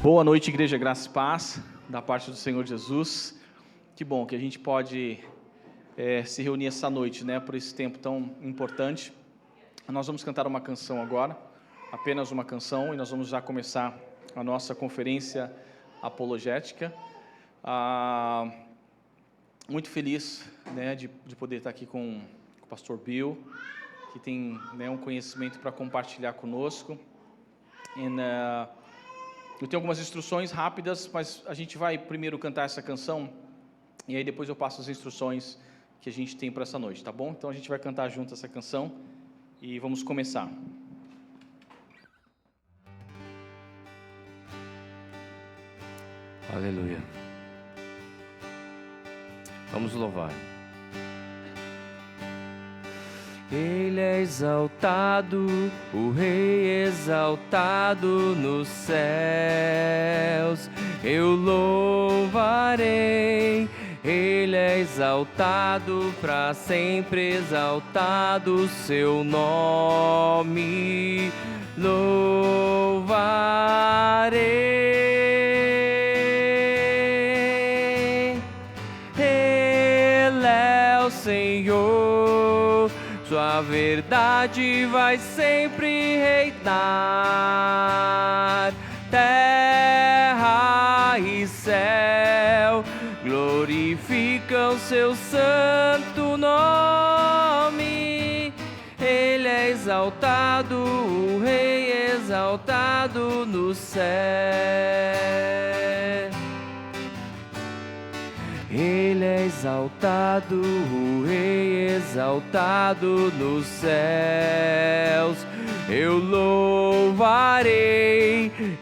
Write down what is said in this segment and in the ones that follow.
Boa noite, igreja, graça e paz, da parte do Senhor Jesus. Que bom que a gente pode se reunir essa noite, né, por esse tempo tão importante. Nós vamos cantar uma canção agora, apenas uma canção, e nós vamos já começar a nossa conferência apologética. Muito feliz, né, de poder estar aqui com o pastor Bill, que tem, né, um conhecimento para compartilhar conosco. Eu tenho algumas instruções rápidas, mas a gente vai primeiro cantar essa canção e aí depois eu passo as instruções que a gente tem para essa noite, tá bom? Então a gente vai cantar junto essa canção e vamos começar. Aleluia. Vamos louvar. Ele é exaltado, o Rei exaltado nos céus. Eu louvarei. Ele é exaltado, para sempre exaltado seu nome. Louvarei. Ele é o Senhor. Sua verdade vai sempre reinar. Terra e céu glorificam seu santo nome. Ele é exaltado, o Rei exaltado no céu. Ele é exaltado, o Rei exaltado nos céus. Eu louvarei.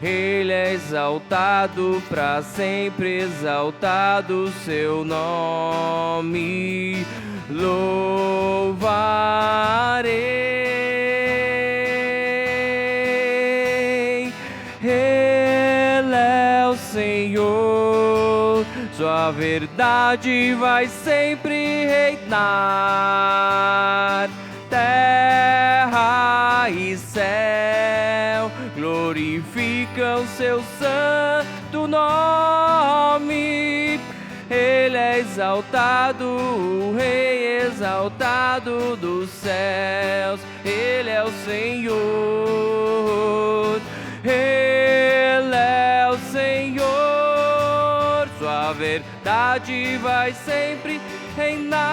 Ele é exaltado, para sempre exaltado seu nome. Louvarei. Ele é o Senhor. Sua verdade vai sempre reinar. Terra e céu glorificam seu santo nome. Ele é exaltado, o Rei exaltado dos céus. Ele é o Senhor. Ele é o Senhor. Sua verdade vai sempre reinar.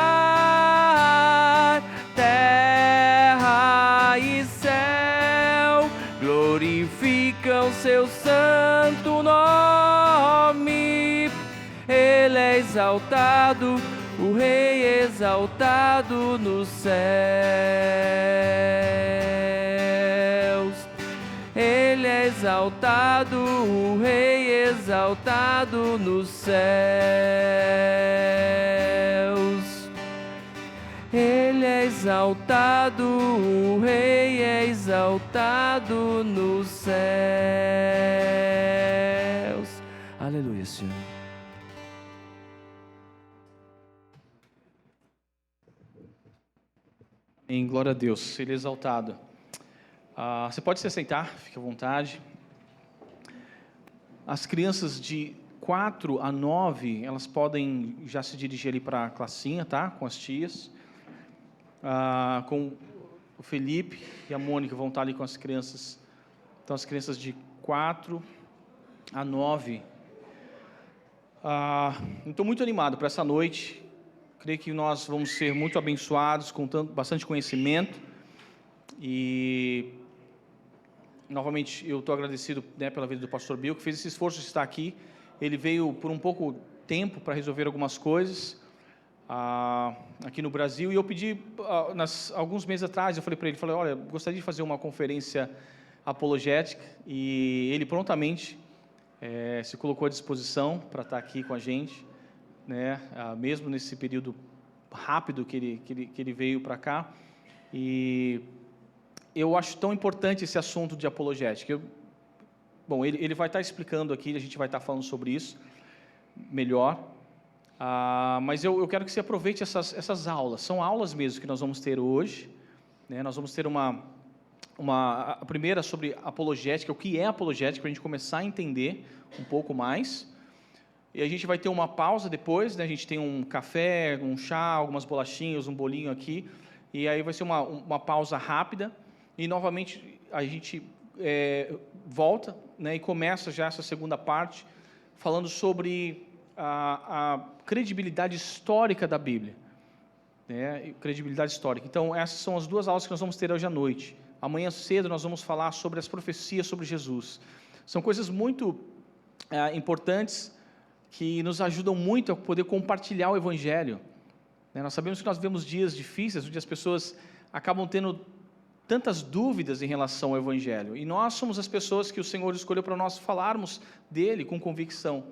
Terra e céu glorificam seu santo nome. Ele é exaltado, o Rei exaltado nos céus. Ele é exaltado, o Rei exaltado nos céus. Ele é exaltado, o Rei é exaltado nos céus. Aleluia, Senhor. Em glória a Deus, Ele é exaltado. Você pode se sentar, fique à vontade. As crianças de 4 a 9, elas podem já se dirigir ali para a classinha, tá? Com as tias. Com o Felipe e a Mônica vão estar ali com as crianças. Então, as crianças de 4 a 9. Estou muito animado para essa noite. Creio que nós vamos ser muito abençoados, com bastante conhecimento. E, novamente, eu estou agradecido, né, pela vida do pastor Bill, que fez esse esforço de estar aqui. Ele veio por um pouco tempo para resolver algumas coisas aqui no Brasil, e eu pedi, alguns meses atrás, eu falei para ele, olha, gostaria de fazer uma conferência apologética, e ele prontamente se colocou à disposição para estar aqui com a gente, né, mesmo nesse período rápido que ele veio para cá. E eu acho tão importante esse assunto de apologética. Bom, ele vai estar explicando aqui, a gente vai estar falando sobre isso melhor. Mas eu quero que você aproveite essas aulas. São aulas mesmo que nós vamos ter hoje, né? Nós vamos ter a primeira sobre apologética, o que é apologética, para a gente começar a entender um pouco mais. E a gente vai ter uma pausa depois, né? A gente tem um café, um chá, algumas bolachinhas, um bolinho aqui. E aí vai ser uma pausa rápida. E, novamente, a gente volta, né? E começa já essa segunda parte, falando sobre a credibilidade histórica da Bíblia. Né? Credibilidade histórica. Então, essas são as duas aulas que nós vamos ter hoje à noite. Amanhã cedo nós vamos falar sobre as profecias sobre Jesus. São coisas muito importantes que nos ajudam muito a poder compartilhar o Evangelho. Né? Nós sabemos que nós vivemos dias difíceis, onde as pessoas acabam tendo tantas dúvidas em relação ao Evangelho. E nós somos as pessoas que o Senhor escolheu para nós falarmos dele com convicção.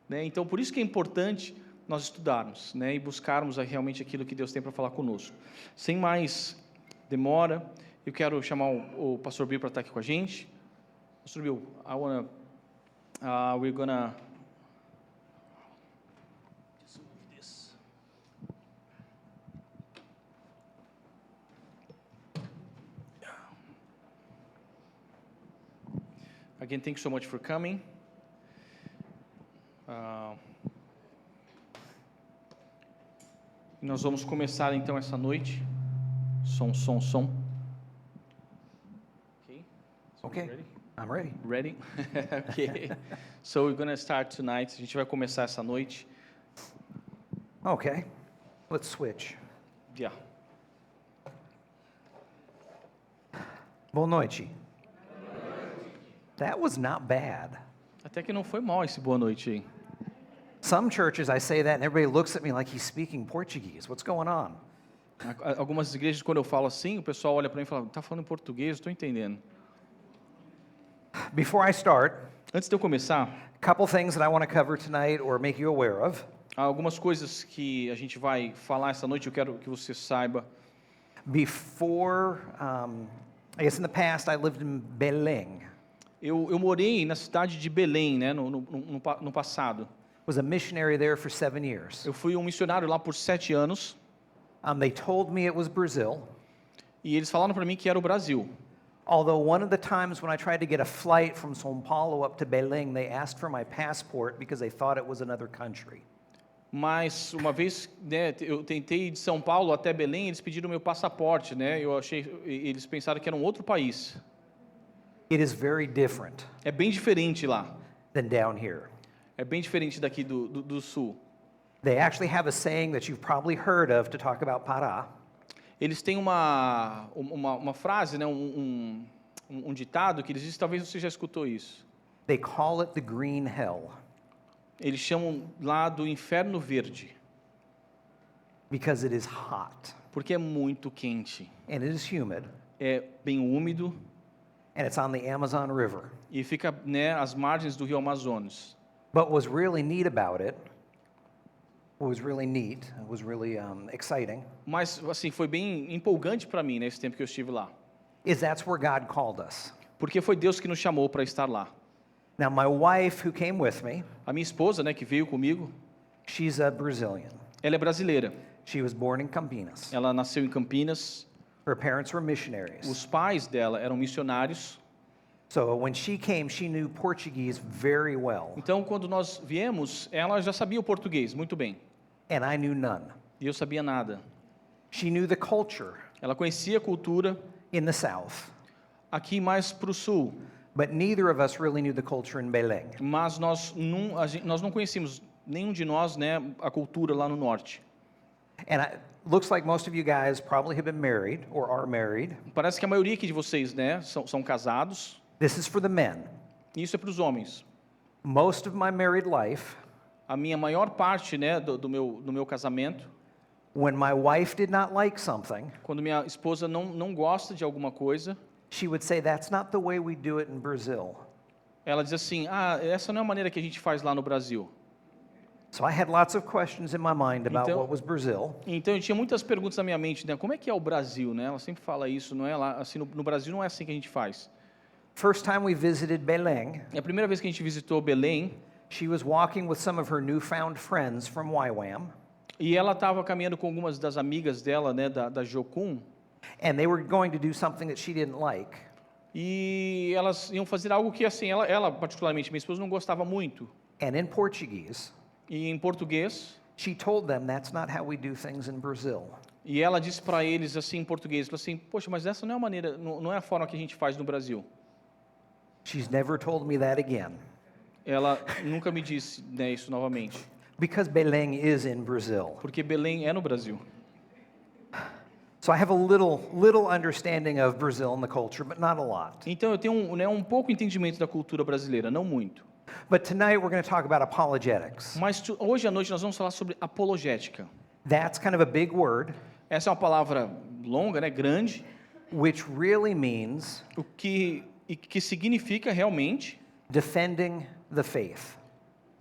Né? Então, por isso que é importante nós estudarmos, né? E buscarmos realmente aquilo que Deus tem para falar conosco. Sem mais demora, eu quero chamar o Pastor Bill para estar aqui com a gente. Pastor Bill, we're gonna just move this. Again, thank you so much for coming. Nós vamos começar então essa noite. Som. Okay, Ready? I'm ready. Ready? Okay. So we're going to start tonight. A gente vai começar essa noite. Okay, let's switch. Yeah. Boa noite. That was not bad. Até que não foi mal esse boa noite aí. Some churches, I say that and everybody looks at me like he's speaking Portuguese. What's going on? Algumas igrejas, quando eu falo assim, o pessoal olha para mim e fala, tá falando em português? Estou entendendo. Before I start, Antes de eu começar, a couple things that I want to cover tonight or make you aware of. há algumas coisas que a gente vai falar essa noite, eu quero que você saiba. Before, I guess in the past, I lived in Belém. Eu morei na cidade de Belém, né, no passado. Was a missionary there for 7 years. Eu fui um missionário lá por 7 anos, They told me it was Brazil. e eles falaram para mim que era o Brasil. Although one of the times when I tried to get a flight from São Paulo up to Belém, they asked for my passport because they thought it was another country. Mas uma vez, né, eu tentei ir de São Paulo até Belém, eles pediram meu passaporte, né? Eles pensaram que era um outro país. It is very different É bem diferente lá. than down here. É bem diferente daqui do sul. They actually have a saying that you've probably heard of to talk about Pará. Eles têm uma frase, né, um ditado que eles dizem, talvez você já escutou isso. They call it the green hell Eles chamam lá do inferno verde, because it is hot porque é muito quente. and it is humid É bem úmido and it's on the Amazon River. e fica, né, às margens do rio Amazonas. But what's really neat about it, exciting, Mas, assim, foi bem empolgante para mim, nesse tempo que eu estive lá. is that's where God called us. Porque foi Deus que nos chamou para estar lá. Now, my wife, who came with me, A minha esposa, né, que veio comigo, she's a Brazilian. ela é brasileira. She was born in Campinas. Ela nasceu em Campinas. Her parents were missionaries. Os pais dela eram missionários. So when she came, she knew Portuguese very well, Então, quando nós viemos, ela já sabia o português muito bem. and I knew none. E eu sabia nada. She knew the culture Ela conhecia a cultura in the south, aqui mais para o sul, but neither of us really knew the culture in Belém. mas nós não conhecíamos, nenhum de nós, né, a cultura lá no norte. And looks like most of you guys probably have been married or are married. Parece que a maioria aqui de vocês, né, são casados. This is for the men. Isso é para os homens. Most of my married life, A minha maior parte, né, do meu casamento, when my wife did not like something, quando minha esposa não gosta de alguma coisa, she would say, "That's not the way we do it in Brazil." ela diz assim, essa não é a maneira que a gente faz lá no Brasil. So I had lots of questions in my mind about Então- what was Brazil. Então eu tinha muitas perguntas na minha mente, né? Como é que é o Brasil, né? Ela sempre fala isso, não é lá, assim, no Brasil não é assim que a gente faz. First time we visited Belém, É a primeira vez que a gente visitou Belém, she was walking with some of her newfound friends from YWAM, e ela estava caminhando com algumas das amigas dela, né, da Jocum, and they were going to do something that she didn't like. E elas iam fazer algo que, assim, ela particularmente, minha esposa, não gostava muito. And in Portuguese, E em português, she told them that's not how we do things in Brazil. e ela disse para eles, assim, em português, falou assim, poxa, mas essa não é a maneira, não é a forma que a gente faz no Brasil. She's never told me that again. Ela nunca me disse, né, isso novamente. Because Belém is in Brazil. Porque Belém é no Brasil. So I have a little understanding of Brazil and the culture, but not a lot. Então eu tenho um pouco entendimento da cultura brasileira, não muito. But tonight we're going to talk about apologetics. Mas hoje à noite nós vamos falar sobre apologética. That's kind of a big word, Essa é uma palavra longa, né, grande, which really means que significa realmente defending the faith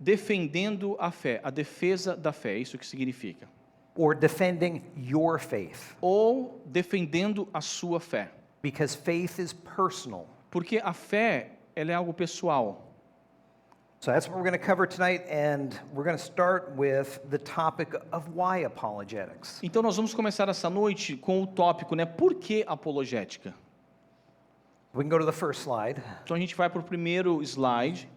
defendendo a fé, a defesa da fé, é isso que significa. or defending your faith, Ou defendendo a sua fé. because faith is personal. Porque a fé, ela é algo pessoal. So that's what we're going to cover tonight, and we're going to start with the topic of why apologetics. Então nós vamos começar essa noite com o tópico, né? Por que apologética? We can go to the first slide. Então a gente vai para o primeiro slide,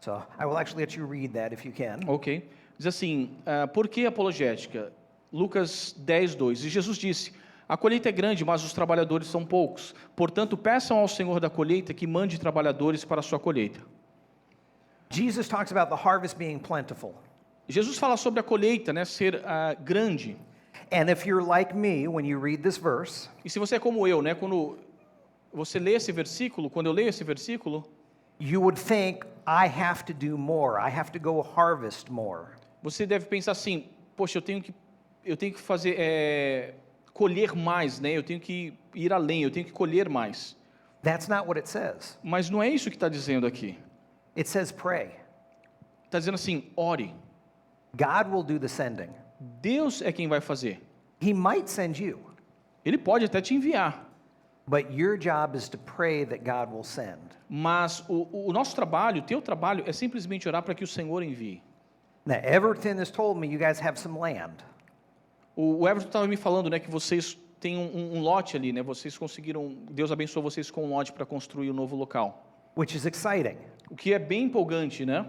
So I will actually let you read that if you can. ok? Diz assim, por que apologética? Lucas 10, 2. E Jesus disse, a colheita é grande, mas os trabalhadores são poucos. Portanto, peçam ao Senhor da colheita que mande trabalhadores para a sua colheita. Jesus talks about the harvest being plentiful. Jesus fala sobre a colheita, né, ser grande. And if you're like me, when you read this verse, E se você é como eu, né, quando você lê esse versículo, quando eu leio esse versículo, you would think, I have to do more. I have to go harvest more. você deve pensar assim, poxa, eu tenho que fazer, colher mais, né? Eu tenho que ir além, eu tenho que colher mais. That's not what it says. Mas não é isso que está dizendo aqui. It says pray. Está dizendo assim, ore. God will do the sending. Deus é quem vai fazer. He might send you, Ele pode até te enviar. but your job is to pray that God will send. Mas o nosso trabalho, o teu trabalho, é simplesmente orar para que o Senhor envie. Now, Everton has told me you guys have some land. O Everton estava me falando, né, que vocês têm um lote ali, né? Vocês conseguiram, Deus abençoou vocês com um lote para construir um novo local. Which is exciting O que é bem empolgante, né?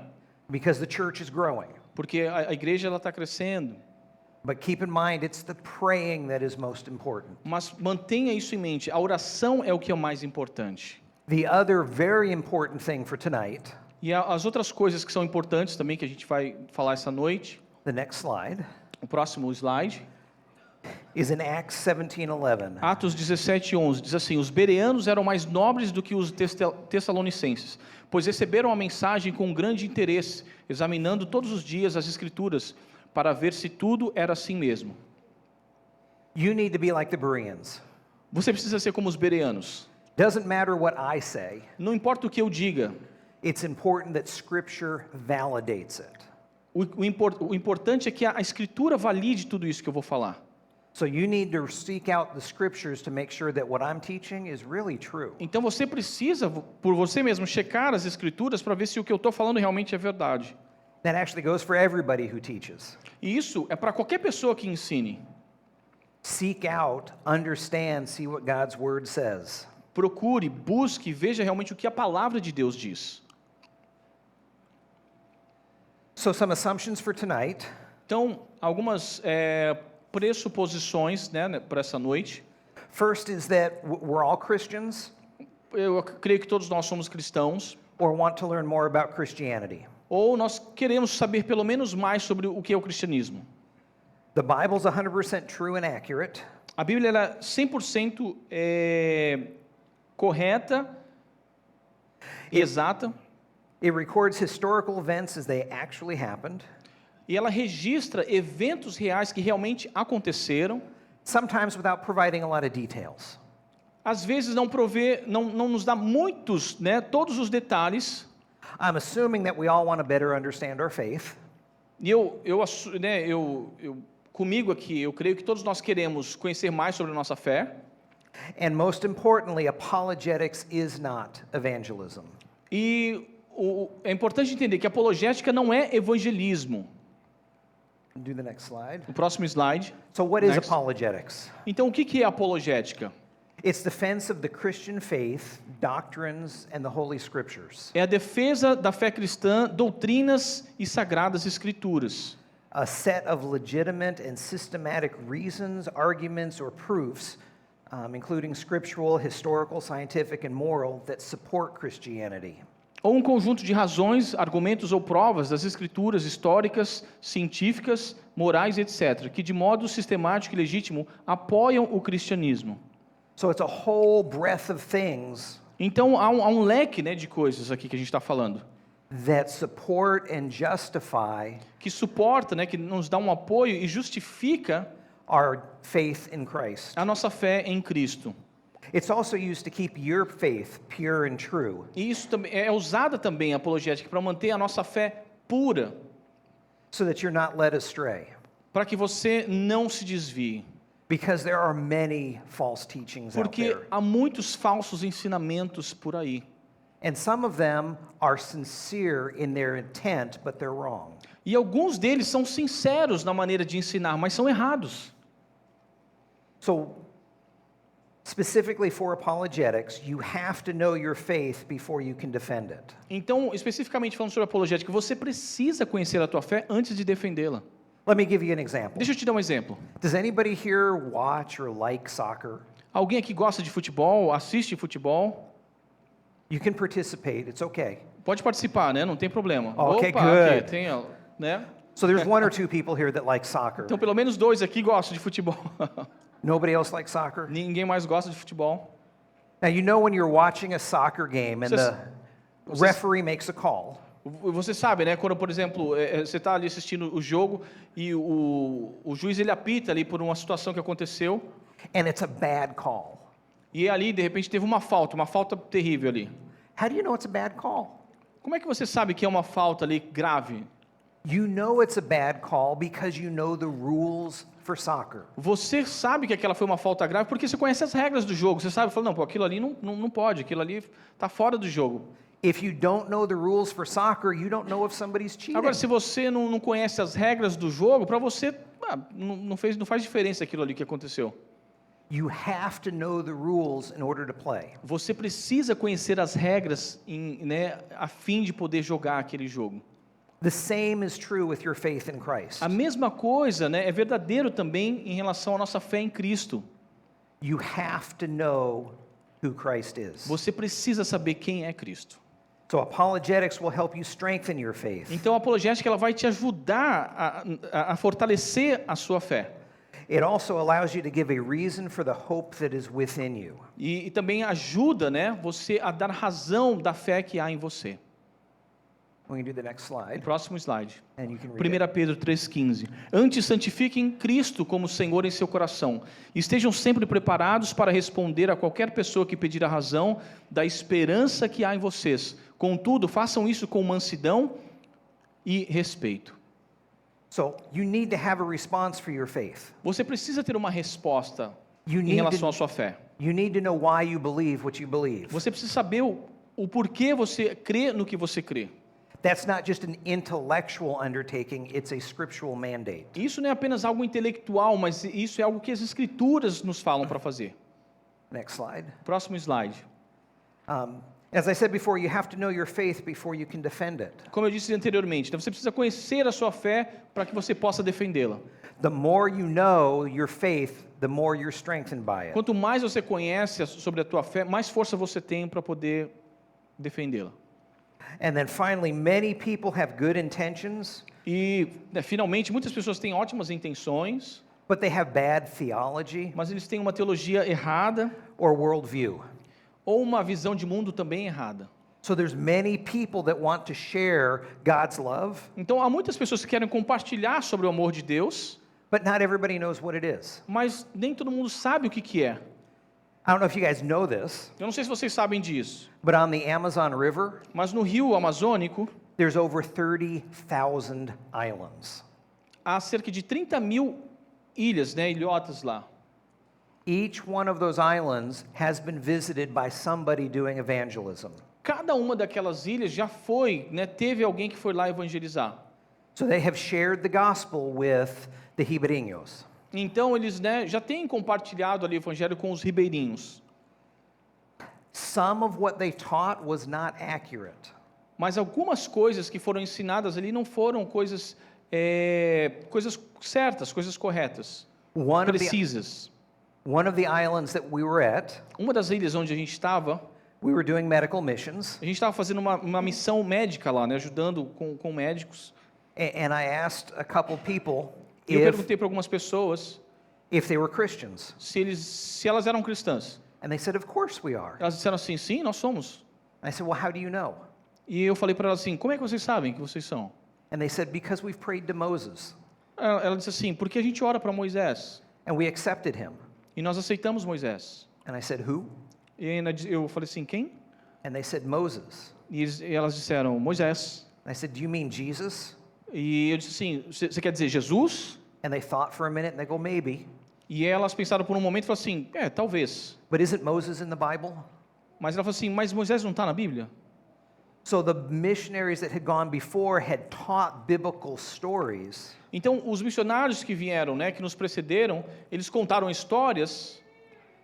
because the church is growing. Porque a igreja ela está crescendo. But keep in mind, it's the praying that is most important. Mas mantenha isso em mente. A oração é o que é o mais importante. The other very important thing for tonight, E as outras coisas que são importantes também que a gente vai falar essa noite. the next slide, O próximo slide. is in Acts 17:11. Atos 17:11 diz assim: os bereanos eram mais nobres do que os tessalonicenses, pois receberam a mensagem com grande interesse, examinando todos os dias as escrituras para ver se tudo era assim mesmo. You need to be like the Bereans. Você precisa ser como os bereanos. Doesn't matter what I say. Não importa o que eu diga, It's important that Scripture validates it. o importante é que a escritura valide tudo isso que eu vou falar. So you need to seek out the Scriptures to make sure that what I'm teaching is really true. Então você precisa, por você mesmo, checar as escrituras para ver se o que eu estou falando realmente é verdade. That actually goes for everybody who teaches. E isso é para qualquer pessoa que ensine. Seek out, understand, see what God's Word says. Procure, busque, veja realmente o que a palavra de Deus diz. So some assumptions for tonight. Então, algumas pressuposições, né, para essa noite. First is that we're all Christians Eu creio que todos nós somos cristãos, or want to learn more about Christianity. ou nós queremos saber pelo menos mais sobre o que é o cristianismo. The Bible's 100% true and accurate. A Bíblia ela é 100% correta, exata, It records historical events as they actually happened, e ela registra eventos reais que realmente aconteceram. sometimes without providing a lot of details. Às vezes não nos dá muitos, né, todos os detalhes. I'm assuming that we all want to better understand our faith. E comigo aqui, eu creio que todos nós queremos conhecer mais sobre a nossa fé. And most importantly, apologetics is not evangelism. E é importante entender que apologética não é evangelismo. Do the next slide. O próximo slide. So what is Next. apologetics? Então, o que é apologética? It's defense of the Christian faith, doctrines, and the Holy Scriptures. É a defesa da fé cristã, doutrinas e sagradas escrituras. A set of legitimate and systematic reasons, arguments, or proofs, including scriptural, historical, scientific, and moral, that support Christianity. Ou um conjunto de razões, argumentos ou provas das escrituras históricas, científicas, morais, etc., que de modo sistemático e legítimo apoiam o cristianismo. So it's a whole breadth of things Então há um leque, né, de coisas aqui que a gente está falando, that support and justify que suporta, né, que nos dá um apoio e justifica our faith in Christ. a nossa fé em Cristo. It's also used to keep your faith pure and true. E isso também é usada também a apologética para manter a nossa fé pura, So that you're not led astray. para que você não se desvie. Because there are many false teachings out Porque there. há muitos falsos ensinamentos por aí. And some of them are sincere in their intent, but they're wrong. E alguns deles são sinceros na maneira de ensinar, mas são errados. So, specifically for apologetics, you have to know your faith before you can defend it. Então, especificamente falando sobre apologética, você precisa conhecer a tua fé antes de defendê-la. Let me give you an example. Deixa eu te dar um exemplo. Does anybody here watch or like soccer? Alguém aqui gosta de futebol, assiste futebol? You can participate, it's okay. Pode participar, né? Não tem problema. Okay, Opa, good. aqui, tem, né? So there's one or two people here that like soccer. Então, pelo menos 2 aqui gostam de futebol. Nobody else likes soccer? Ninguém mais gosta de futebol. Now you know when you're watching a soccer game and Vocês- the referee makes a call. Você sabe, né? Quando, por exemplo, você está ali assistindo o jogo e o juiz ele apita ali por uma situação que aconteceu And it's a bad call. e ali, de repente, teve uma falta terrível ali. How do you know it's a bad call? Como é que você sabe que é uma falta ali grave? You know it's a bad call because you know the rules for soccer. Você sabe que aquela foi uma falta grave porque você conhece as regras do jogo. Você sabe, fala, não, pô, aquilo ali não pode, aquilo ali está fora do jogo. If you don't know the rules for soccer, you don't know if somebody's cheating. Agora, se você não conhece as regras do jogo, para você não faz diferença aquilo ali que aconteceu. You have to know the rules in order to play. Você precisa conhecer as regras né, a fim de poder jogar aquele jogo. The same is true with your faith in Christ. A mesma coisa, né, é verdadeiro também em relação à nossa fé em Cristo. You have to know who Christ is. Você precisa saber quem é Cristo. So apologetics will help you strengthen your faith. Então a apologética ela vai te ajudar a fortalecer a sua fé. It also allows you to give a reason for the hope that is within you. E também ajuda, né, você a dar razão da fé que há em você. We can do the next slide, Próximo slide. and you can read 1 it. Pedro 3,15. Antes santifiquem Cristo como Senhor em seu coração. Estejam sempre preparados para responder a qualquer pessoa que pedir a razão da esperança que há em vocês. Contudo, façam isso com mansidão e respeito. So you need to have a response for your faith. Você precisa ter uma resposta You em need relação à to, sua fé. you need to know why you believe what you believe. Você precisa saber o porquê você crê no que você crê. That's not just an intellectual undertaking, it's a scriptural mandate. Isso não é apenas algo intelectual, mas isso é algo que as Escrituras nos falam para fazer. Next slide. Próximo slide. As I said before, you have to know your faith before you can defend it. Como eu disse anteriormente, então você precisa conhecer a sua fé para que você possa defendê-la. The more you know your faith, the more you're strengthened by it. Quanto mais você conhece sobre a tua fé, mais força você tem para poder defendê-la. And then finally, many people have good intentions, E, né, finalmente, muitas pessoas têm ótimas intenções, but they have bad theology mas eles têm uma teologia errada or worldview. ou uma visão de mundo também errada. So there's many people that want to share God's love, Então, há muitas pessoas que querem compartilhar sobre o amor de Deus, but not everybody knows what it is. mas nem todo mundo sabe o que é. I don't know if you guys know this, Eu não sei se vocês sabem disso, but on the Amazon River, mas no rio Amazônico, there's over 30,000 islands. há cerca de 30 mil ilhas, né, ilhotas lá. Each one of those islands has been visited by somebody doing evangelism. Cada uma daquelas ilhas já foi, né, teve alguém que foi lá evangelizar. So they have shared the gospel with the Ribeirinhos. Então eles, né, já têm compartilhado ali o evangelho com os ribeirinhos. some of what they taught was not accurate. Mas algumas coisas que foram ensinadas ali não foram coisas certas, coisas corretas, precisas. One of the islands that we were at, Uma das ilhas onde a gente estava, we were doing medical missions, a gente estava fazendo uma missão médica lá, né, ajudando com médicos. and I asked a couple people E eu perguntei para algumas pessoas if they were Christians. se elas eram cristãs. And they said, of course we are. Elas disseram assim, sim, nós somos. I said, well, how do you know? E eu falei para elas assim, como é que vocês sabem que vocês são? And they said, because we've prayed to Moses, Ela disse assim, porque a gente ora para Moisés. and we accepted him. E nós aceitamos Moisés. And I said, who? E ainda eu falei assim, quem? And they said, Moses. E elas disseram, Moisés. And I said, do you mean Jesus? E eu disse assim, você quer dizer Jesus? And they thought for a minute, and they go, maybe. E elas pensaram por um momento e falaram assim, talvez. But isn't Moses in the Bible? Mas ela falou assim, mas Moisés não está na Bíblia? So the missionaries that had gone before had taught biblical stories, Então, os missionários que vieram, né, que nos precederam, eles contaram histórias,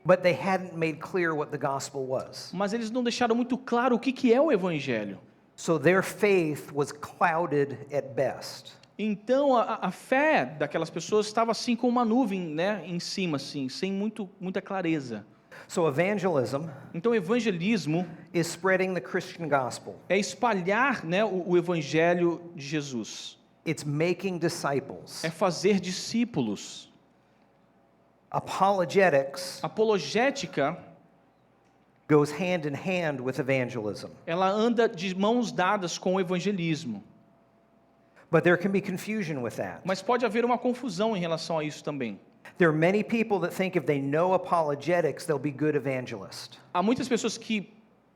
but they hadn't made clear what the gospel was. mas eles não deixaram muito claro o que é o Evangelho. So their faith was clouded at best. Então, a fé daquelas pessoas estava assim com uma nuvem, né, em cima, assim, sem muita clareza. So evangelism Então, evangelismo is spreading the Christian gospel. é espalhar, né, o Evangelho de Jesus. It's making disciples. É fazer discípulos. Apologetics Apologética, goes hand in hand with evangelism. ela anda de mãos dadas com o evangelismo. But there can be confusion with that. Mas pode haver uma confusão em relação a isso também. There are many people that think if they know apologetics, they'll be good evangelists. Há muitas pessoas que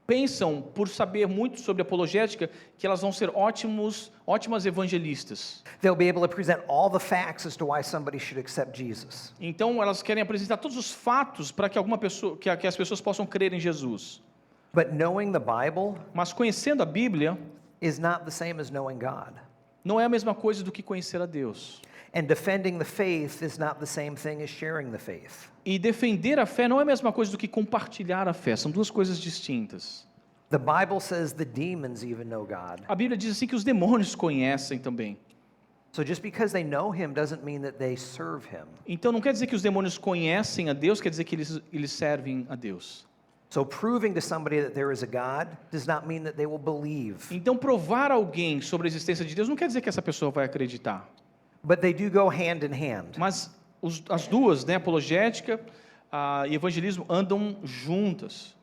pensam, por saber muito sobre apologética, que elas vão ser ótimas evangelistas. They'll be able to present all the facts as to why somebody should accept Jesus. Então, elas querem apresentar todos os fatos para que alguma pessoa, que as pessoas possam crer em Jesus. But knowing the Bible Mas conhecendo a Bíblia is not the same as knowing God. não é a mesma coisa do que conhecer a Deus. And defending the faith is not the same thing as sharing the faith. E defender a fé não é a mesma coisa do que compartilhar a fé. São duas coisas distintas. The Bible says the demons even know God. A Bíblia diz assim que os demônios conhecem também. So just because they know him doesn't mean that they serve him. Então não quer dizer que os demônios conhecem a Deus, quer dizer que eles servem a Deus. So proving to somebody that there is a God does not mean that they will believe. Então provar a alguém sobre a existência de Deus não quer dizer que essa pessoa vai acreditar. But they do go hand in hand. Mas as duas, né, apologética e evangelismo, andam juntas.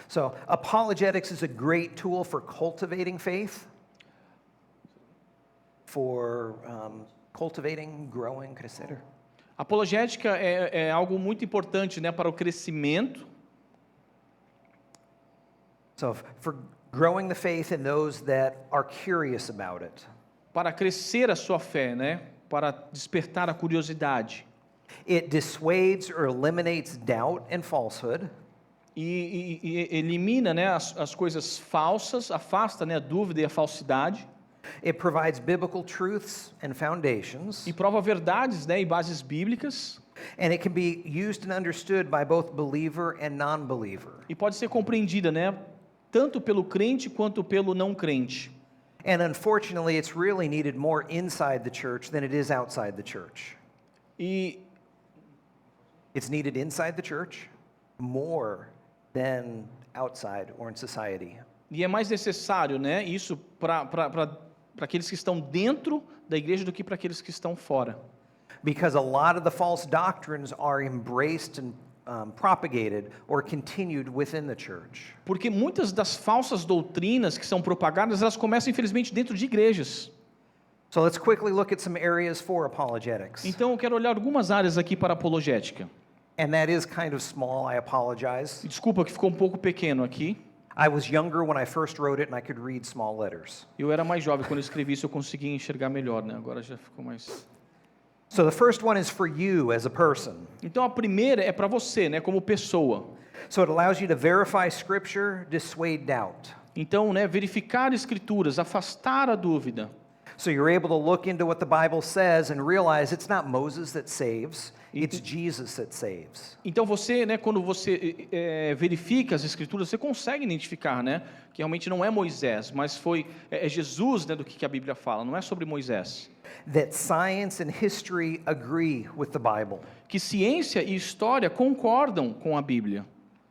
So apologetics is a great tool for cultivating faith, for cultivating, growing, crescer. Apologética é algo muito importante, né, para o crescimento. So for growing the faith in those that are curious about it. Para crescer a sua fé, né, para despertar a curiosidade. It dissuades or eliminates doubt and falsehood. E elimina, né, as coisas falsas, afasta, né, a dúvida e a falsidade. It provides biblical truths and foundations. E prova verdades, né, e bases bíblicas. And it can be used and understood by both believer and non-believer. E pode ser compreendida, né, tanto pelo crente quanto pelo não crente. And unfortunately, it's really needed more inside the church than it is outside the church. E It's needed inside the church more than outside or in society. é mais necessário, né, isso para aqueles que estão dentro da igreja do que para aqueles que estão fora. Because a lot of the false doctrines are embraced and propagated or continued within the church. Porque muitas das falsas doutrinas que são propagadas, elas começam infelizmente dentro de igrejas. So let's quickly look at some areas for apologetics. Então eu quero olhar algumas áreas aqui para a apologética. And that is kind of small, I apologize. E desculpa que ficou um pouco pequeno aqui. I was younger when I first wrote it and I could read small letters. Eu era mais jovem quando eu escrevi isso, eu conseguia enxergar melhor, né? Agora já ficou mais. So the first one is for you as a person. Então a primeira é para você, né, como pessoa. So it allows you to verify scripture, dissuade doubt. Então, né, verificar escrituras, afastar a dúvida. So you're able to look into what the Bible says and realize it's not Moses that saves, it's Jesus that saves. Então você, né, quando você verifica as escrituras, você consegue identificar, né, que realmente não é Moisés, mas é Jesus, né, do que a Bíblia fala, não é sobre Moisés. That science and history agree with the Bible. Que ciência e história concordam com a Bíblia.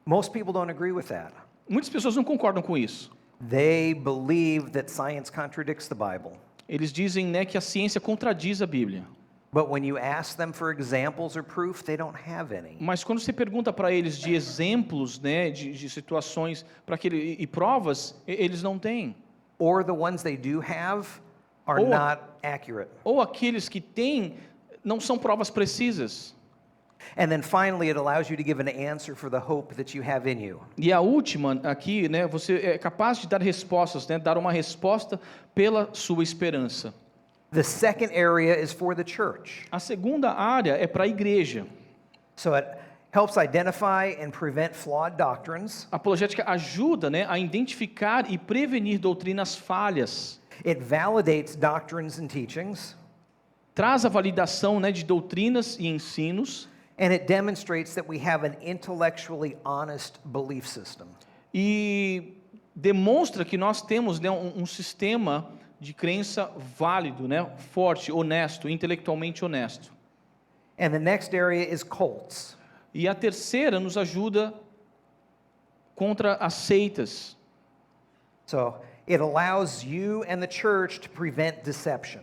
Most people don't agree with that. Muitas pessoas não concordam com isso. They believe that science contradicts the Bible. Eles dizem, né, que a ciência contradiz a Bíblia. But when you ask them for examples or proof, they don't have any. Mas quando você pergunta para eles de exemplos, né, de situações e provas, eles não têm. Or the ones they do have are Ou- not accurate. Ou aqueles que têm não são provas precisas. And then finally, it allows you to give an answer for the hope that you have in you. E a última aqui, né, você é capaz de dar respostas, né, dar uma resposta pela sua esperança. The second area is for the church. A segunda área é para a igreja. So it helps identify and prevent flawed doctrines. A apologética ajuda, né, a identificar e prevenir doutrinas falhas. It validates doctrines and teachings. Traz a validação, né, de doutrinas e ensinos. And it demonstrates that we have an intellectually honest belief system. E demonstra que nós temos, né, um sistema de crença válido, né, forte, honesto, intelectualmente honesto. And the next area is cults. E a terceira nos ajuda contra as seitas. So it allows you and the church to prevent deception.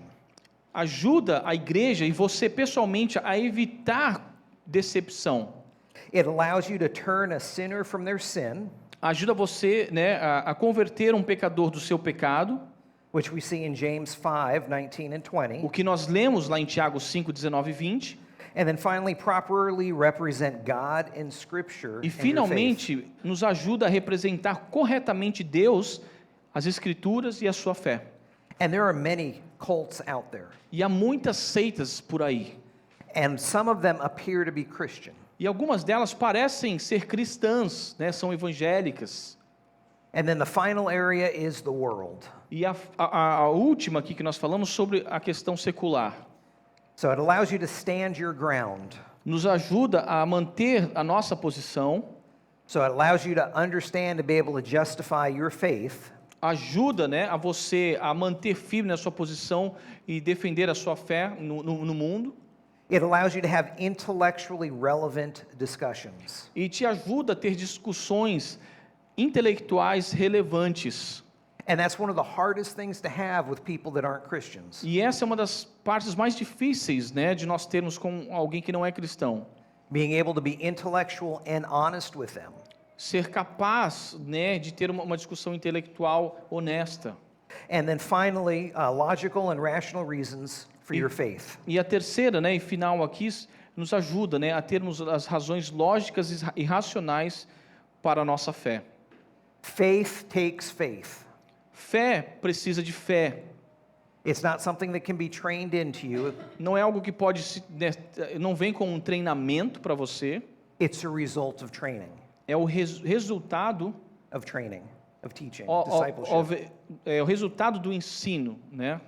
Ajuda a igreja e você pessoalmente a evitar decepção. It allows you to turn a sinner from their sin, Ajuda você, né, a converter um pecador do seu pecado, which we see in James 5:19 and 20. o que nós lemos lá em Tiago 5, 19 e 20. And then finally, properly represent God in Scripture. E and your faith. finalmente nos ajuda a representar corretamente Deus, as Escrituras e a sua fé. And there are many cults out there, E há muitas seitas por aí. and some of them appear to be Christian. E algumas delas parecem ser cristãs, né, são evangélicas. And then the final area is the world. E a última aqui que nós falamos sobre a questão secular. So it allows you to stand your ground. Nos ajuda a manter a nossa posição, So it allows you to understand and be able to justify your faith. ajuda, né, a você a manter firme na sua posição e defender a sua fé no mundo. It allows you to have intellectually relevant discussions. E te ajuda a ter discussões intelectuais relevantes. And that's one of the hardest things to have with people that aren't Christians. E essa é uma das partes mais difíceis, né, de nós termos com alguém que não é cristão. Being able to be intellectual and honest with them. Ser capaz, né, de ter uma discussão intelectual honesta. And then finally, logical and rational reasons for your faith. E a terceira, né, e final aqui, nos ajuda, né, a termos as razões lógicas e racionais para a nossa fé. Faith takes faith. Fé precisa de fé. It's not something that can be trained into you. Não é algo que não vem com um treinamento para você. It's a result of training, É o resultado, of training, of teaching, o discipleship. resultado do ensino, né?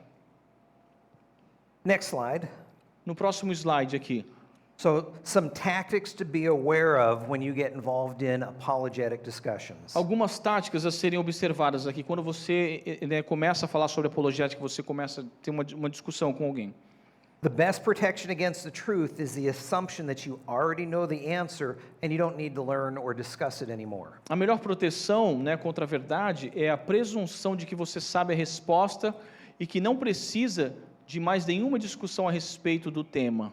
Next slide. No próximo slide aqui. So, some tactics to be aware of when you get involved in apologetic discussions. Algumas táticas a serem observadas aqui quando você, né, começa a falar sobre apologética, você começa a ter uma discussão com alguém. The best protection against the truth is the assumption that you already know the answer and you don't need to learn or discuss it anymore. A melhor proteção, né, contra a verdade é a presunção de que você sabe a resposta e que não precisa de mais nenhuma discussão a respeito do tema.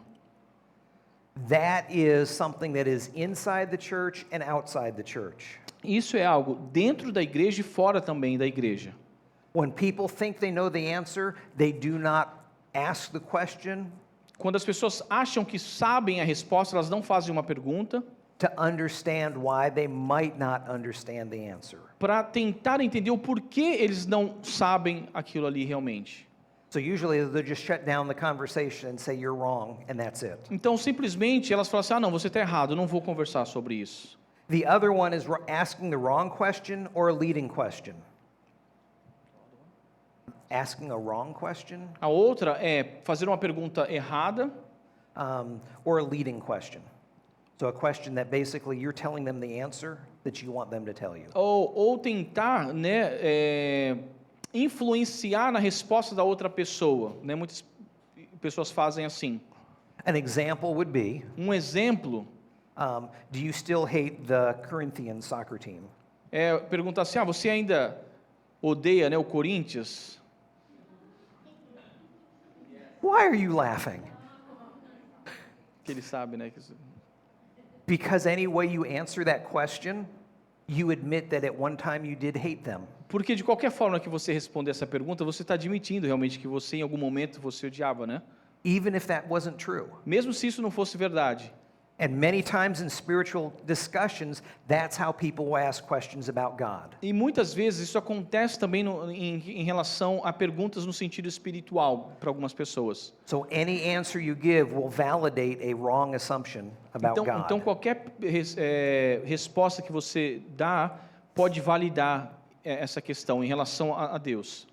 That is something that is inside the church and outside the church. Isso é algo dentro da igreja e fora também da igreja. When people think they know the answer, they do not ask the question Quando as pessoas acham que sabem a resposta, elas não fazem uma pergunta to understand why they might not understand the answer. para tentar entender o porquê eles não sabem aquilo ali realmente. So usually they'll just shut down the conversation and say you're wrong and that's it. Então, simplesmente, elas falam assim, não, você está errado, eu não vou conversar sobre isso. The other one is asking the wrong question or a leading question. asking a wrong question, A outra é fazer uma pergunta errada or a leading question. So a question that basically you're telling them the answer that you want them to tell you. ou tentar, né, influenciar na resposta da outra pessoa, né? Muitas pessoas fazem assim. An example would be, Um exemplo do you still hate the Corinthian soccer team? é perguntar assim: você ainda odeia, né, o Corinthians? Why are you laughing? Que ele sabe, né? Because any way you answer that question, you admit that at one time you did hate them. Porque de qualquer forma que você responder essa pergunta, você está admitindo realmente que você em algum momento você odiava, né? Even if that wasn't true. Mesmo se isso não fosse verdade. And many times in spiritual discussions, that's how people will ask questions about God. E muitas vezes isso acontece também em relação a perguntas no sentido espiritual para algumas pessoas. So any answer you give will validate a wrong assumption about God. Então qualquer resposta que você dá pode validar essa questão em relação a Deus.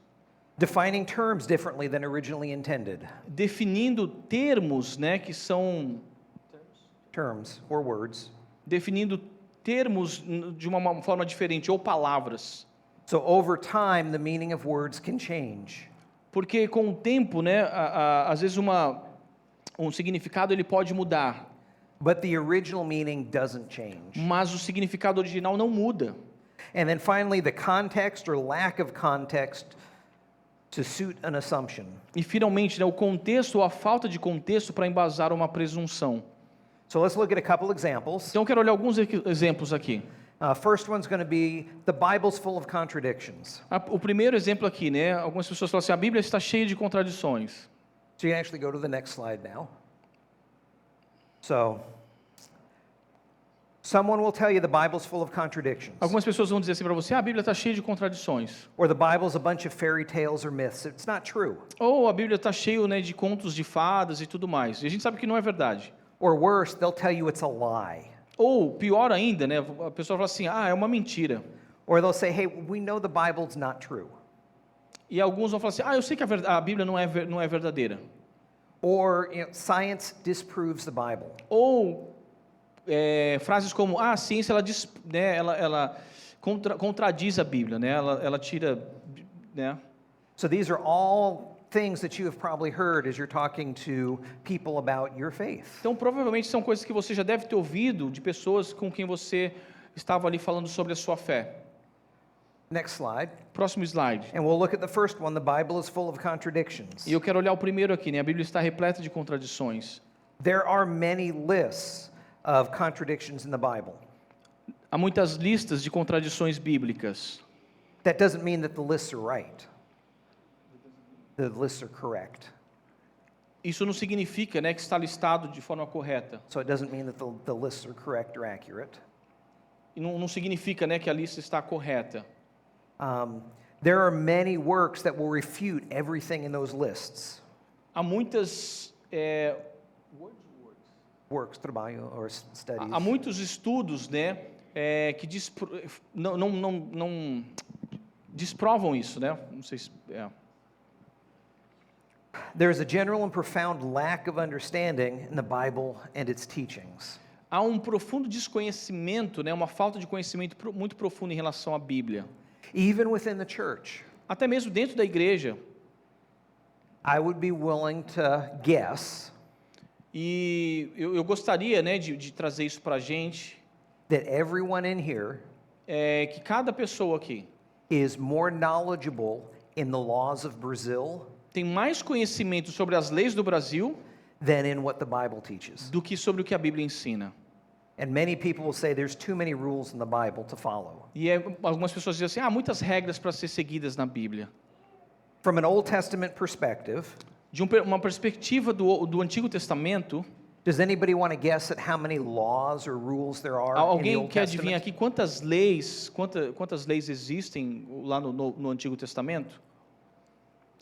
Defining terms differently than originally intended. Definindo termos, né, que são Terms or words. definindo termos de uma forma diferente ou palavras. So over time, the meaning of words can change. Porque com o tempo, né, às vezes um significado ele pode mudar, But the original meaning doesn't change. mas o significado original não muda. And then finally, the context or lack of context to suit an assumption. E finalmente, né, o contexto ou a falta de contexto para embasar uma presunção. So let's look at a couple examples. Então eu quero olhar alguns exemplos aqui. First one's going to be the Bible's full of contradictions. O primeiro exemplo aqui, né, algumas pessoas falam assim: a Bíblia está cheia de contradições. So you can actually go to the next slide now. So, someone will tell you the Bible's full of contradictions. Algumas pessoas vão dizer assim para você: a Bíblia está cheia de contradições. Or the Bible's a bunch of fairy tales or myths. It's not true. Ou a Bíblia está cheia, né, de contos de fadas e tudo mais. E a gente sabe que não é verdade. Or worse, they'll tell you it's a lie. Ou pior ainda, né, a pessoa fala assim: é uma mentira. Or they'll say, hey, we know the Bible's not true. E alguns vão falar assim: eu sei que a Bíblia não é verdadeira. Or science disproves the Bible. Ou frases como: a ciência ela contradiz a Bíblia, né? Ela tira, né? So these are all things that you have probably heard as you're talking to people about your faith. Então provavelmente são coisas que você já deve ter ouvido de pessoas com quem você estava ali falando sobre a sua fé. Next slide. Próximo slide. And we'll look at the first one. The Bible is full of contradictions. E eu quero olhar o primeiro aqui, né? A Bíblia está repleta de contradições. There are many lists of contradictions in the Bible. Há muitas listas de contradições bíblicas. That doesn't mean that the lists are right. The lists are correct. Isso não significa, né, que está listado de forma correta. So it doesn't mean that the lists are correct or accurate. E não significa, né, que a lista está correta. There are many works that will refute everything in those lists. Há muitas Trabalho, or studies. há muitos estudos, né, que não desprovam isso, né? Não sei se There is a general and profound lack of understanding in the Bible and its teachings. Há um profundo desconhecimento, né, uma falta de conhecimento muito profundo em relação à Bíblia. Even within the church. Até mesmo dentro da igreja. I would be willing to guess E eu gostaria, né, de trazer isso para a gente, that everyone in here que cada pessoa aqui is more knowledgeable in the laws of Brazil tem mais conhecimento sobre as leis do Brasil than in what the Bible teaches. do que sobre o que a Bíblia ensina. And many people will say there's too many rules in the Bible to follow. E algumas pessoas dizem assim: há muitas regras para ser seguidas na Bíblia. From an Old Testament perspective, De uma perspectiva do Antigo Testamento, does anybody want to guess at how many laws or rules there are in the alguém Old quer adivinhar Testament? aqui quantas leis existem lá no Antigo Testamento?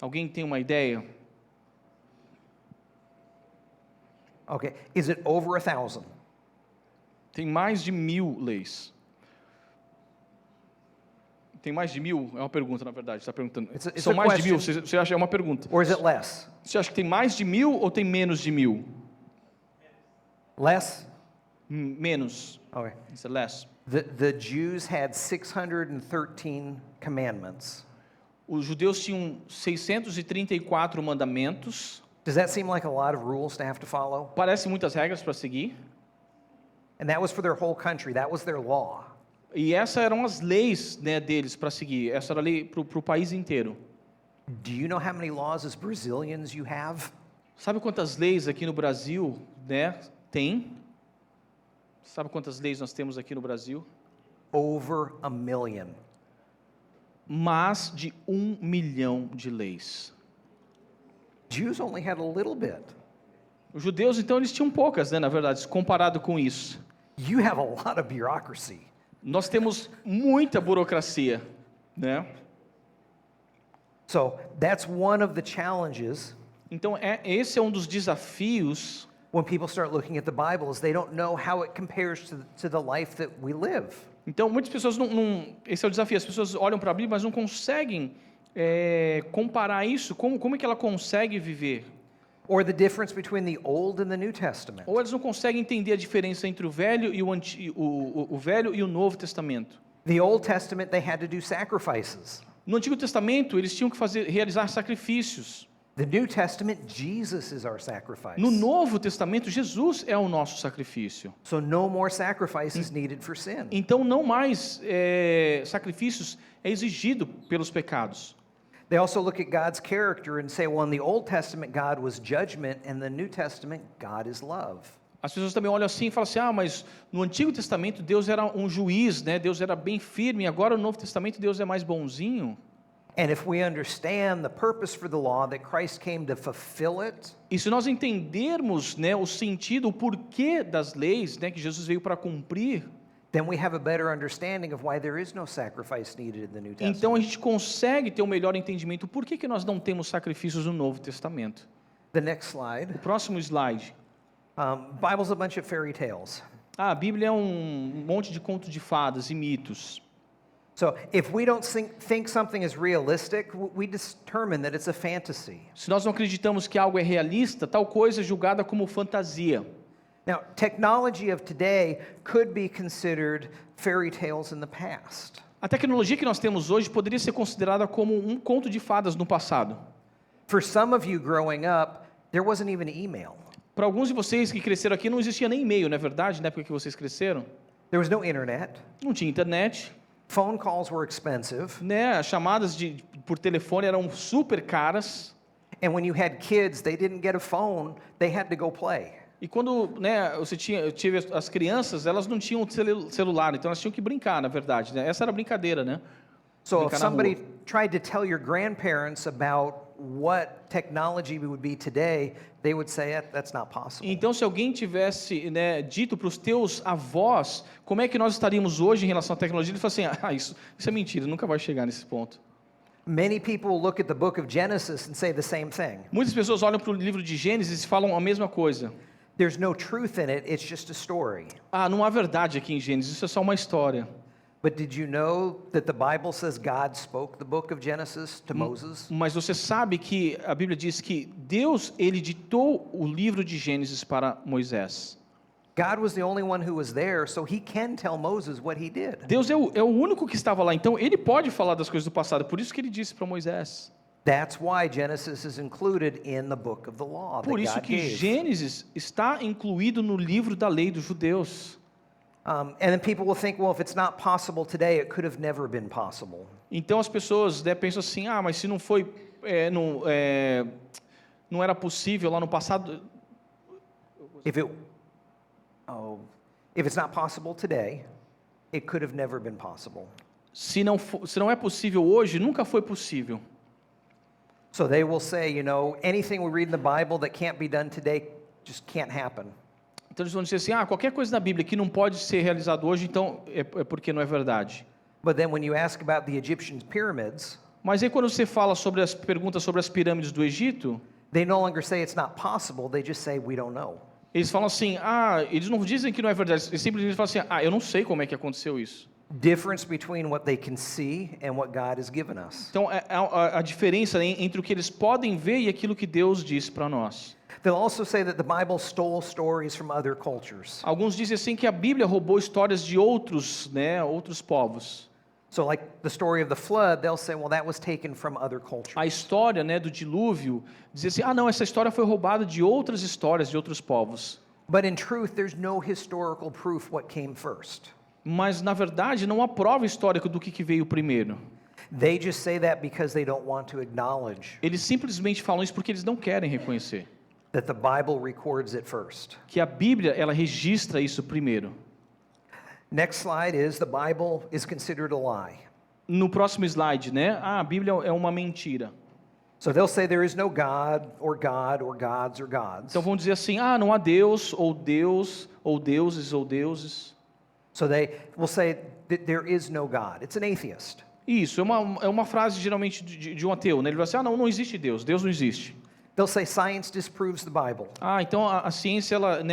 Alguém tem uma ideia? Okay, is it over 1,000? Tem mais de 1000 leis. Tem mais de 1.000? É uma pergunta, na verdade, você está perguntando. It's São a mais de 1.000? question. Você acha, é uma pergunta. Or is it less? Você acha que tem mais de 1.000 ou tem menos de 1.000? Less? Menos. Okay. It's less. The Jews had 613 commandments. Os judeus tinham 634 mandamentos. Does that seem like a lot of rules to have to follow? Parece muitas regras para seguir. And that was for their whole country. That was their law. E essas eram as leis, né, deles para seguir. Essa era a lei para o país inteiro. Do you know how many laws as Brazilians you have? Sabe quantas leis aqui no Brasil, né, tem? Sabe quantas leis nós temos aqui no Brasil? Over 1 million. Mais de 1 milhão de leis. Jews only had a little bit. Os judeus, então, eles tinham poucas, né, na verdade, comparado com isso. You have a lot of bureaucracy. Nós temos muita burocracia, né? So that's one of the challenges Então, esse é um dos desafios when people start looking at the Bible is they don't know how it compares to the life that we live. Então, muitas pessoas esse é o desafio, as pessoas olham para a Bíblia, mas não conseguem comparar isso, como é que ela consegue viver? Or the difference between the Old and the New Testament. Ou eles não conseguem entender a diferença entre o Velho e o Velho e o Novo Testamento. The Old Testament, they had to do sacrifices. No Antigo Testamento, eles tinham que realizar sacrifícios. The New Testament, Jesus is our sacrifice. No Novo Testamento, Jesus é o nosso sacrifício. So no more sacrifices needed for sin. Então, não mais sacrifícios é exigido pelos pecados. They also look at God's character and say, well, in the Old Testament, God was judgment, and the New Testament, God is love. As pessoas também olham assim e falam assim, mas no Antigo Testamento Deus era um juiz, né? Deus era bem firme, e agora no Novo Testamento Deus é mais bonzinho. And if we understand the purpose for the law, that Christ came to fulfill it, E se nós entendermos, né, o sentido, o porquê das leis, né, que Jesus veio para cumprir, then we have a better understanding of why there is no sacrifice needed in the New Testament. então a gente consegue ter um melhor entendimento por que nós não temos sacrifícios no Novo Testamento. The next slide. O próximo slide. Bible's a bunch of fairy tales. A Bíblia é um monte de contos de fadas e mitos. So if we don't think something is realistic, we determine that it's a fantasy. Se nós não acreditamos que algo é realista, tal coisa é julgada como fantasia. Now, technology of today could be considered fairy tales in the past. A tecnologia que nós temos hoje poderia ser considerada como um conto de fadas no passado. For some of you growing up, there wasn't even email. Para alguns de vocês que cresceram aqui, não existia nem e-mail, não é verdade? Na época que vocês cresceram, There was no internet. não tinha internet, Phone calls were expensive. né? As chamadas por telefone eram super caras. And when you had kids, they didn't get a phone, they had to go play. E quando, né, eu tive as crianças, elas não tinham celular, então elas tinham que brincar, na verdade, né? Essa era a brincadeira, né? So if Brincar na somebody rua. tried to tell your grandparents about what technology would be today, they would say that's not possible. Então, se alguém tivesse, né, dito para os teus avós como é que nós estaríamos hoje em relação à tecnologia, ele fala assim, isso é mentira, nunca vai chegar nesse ponto. Many people look at the book of Genesis and say the same thing. Muitas pessoas olham para o livro de Gênesis e falam a mesma coisa. There's no truth in it, it's just a story. Não há verdade aqui em Gênesis, isso é só uma história. But did you know that the Bible says God spoke the book of Genesis to Moses? Mas você sabe que a Bíblia diz que Deus, ele ditou o livro de Gênesis para Moisés. God was the only one who was there, so he can tell Moses what he did. Deus é o único que estava lá, então ele pode falar das coisas do passado, por isso que ele disse para Moisés. That's why Genesis is included in the book of the law that Por isso God que gave. Gênesis está incluído no livro da lei dos judeus. And then people will think, well, if it's not possible today, it could have never been possible. Então as pessoas, né, pensam assim, mas se não foi, não era possível lá no passado. If it's not possible today, it could have never been possible. Se não é possível hoje, nunca foi possível. So they will say, anything we read in the Bible that can't be done today just can't happen. Então eles vão dizer assim, qualquer coisa na Bíblia que não pode ser realizado hoje, então é porque não é verdade. But then when you ask about the Egyptian pyramids, Mas aí quando você fala sobre as perguntas sobre as pirâmides do Egito, they no longer say it's not possible, they just say we don't know. eles falam assim, eles não dizem que não é verdade, eles simplesmente falam assim, eu não sei como é que aconteceu isso. difference between what they can see and what God has given us. Então, a diferença, né, entre o que eles podem ver e aquilo que Deus disse para nós. They'll also say that the Bible stole stories from other cultures. Alguns dizem assim que a Bíblia roubou histórias de outros, né, outros povos. So like the story of the flood, they'll say, well, that was taken from other cultures. A história, né, do dilúvio, diz assim, não, essa história foi roubada de outras histórias de outros povos. But in truth, there's no historical proof what came first. Mas, na verdade, não há prova histórica do que veio primeiro. They just say that because they don't want to acknowledge Eles simplesmente falam isso porque eles não querem reconhecer that the Bible records it first. que a Bíblia, ela registra isso primeiro. Next slide is the Bible is considered a lie. No próximo slide, né? A Bíblia é uma mentira. So they'll say there is no God or gods or gods. Então vão dizer assim, não há Deus, ou deuses, ou deuses. So they will say that there is no God. It's an atheist. Isso, é uma frase geralmente de um ateu, né? Ele vai dizer, não existe Deus não existe. They'll say science disproves the Bible. Então a ciência, ela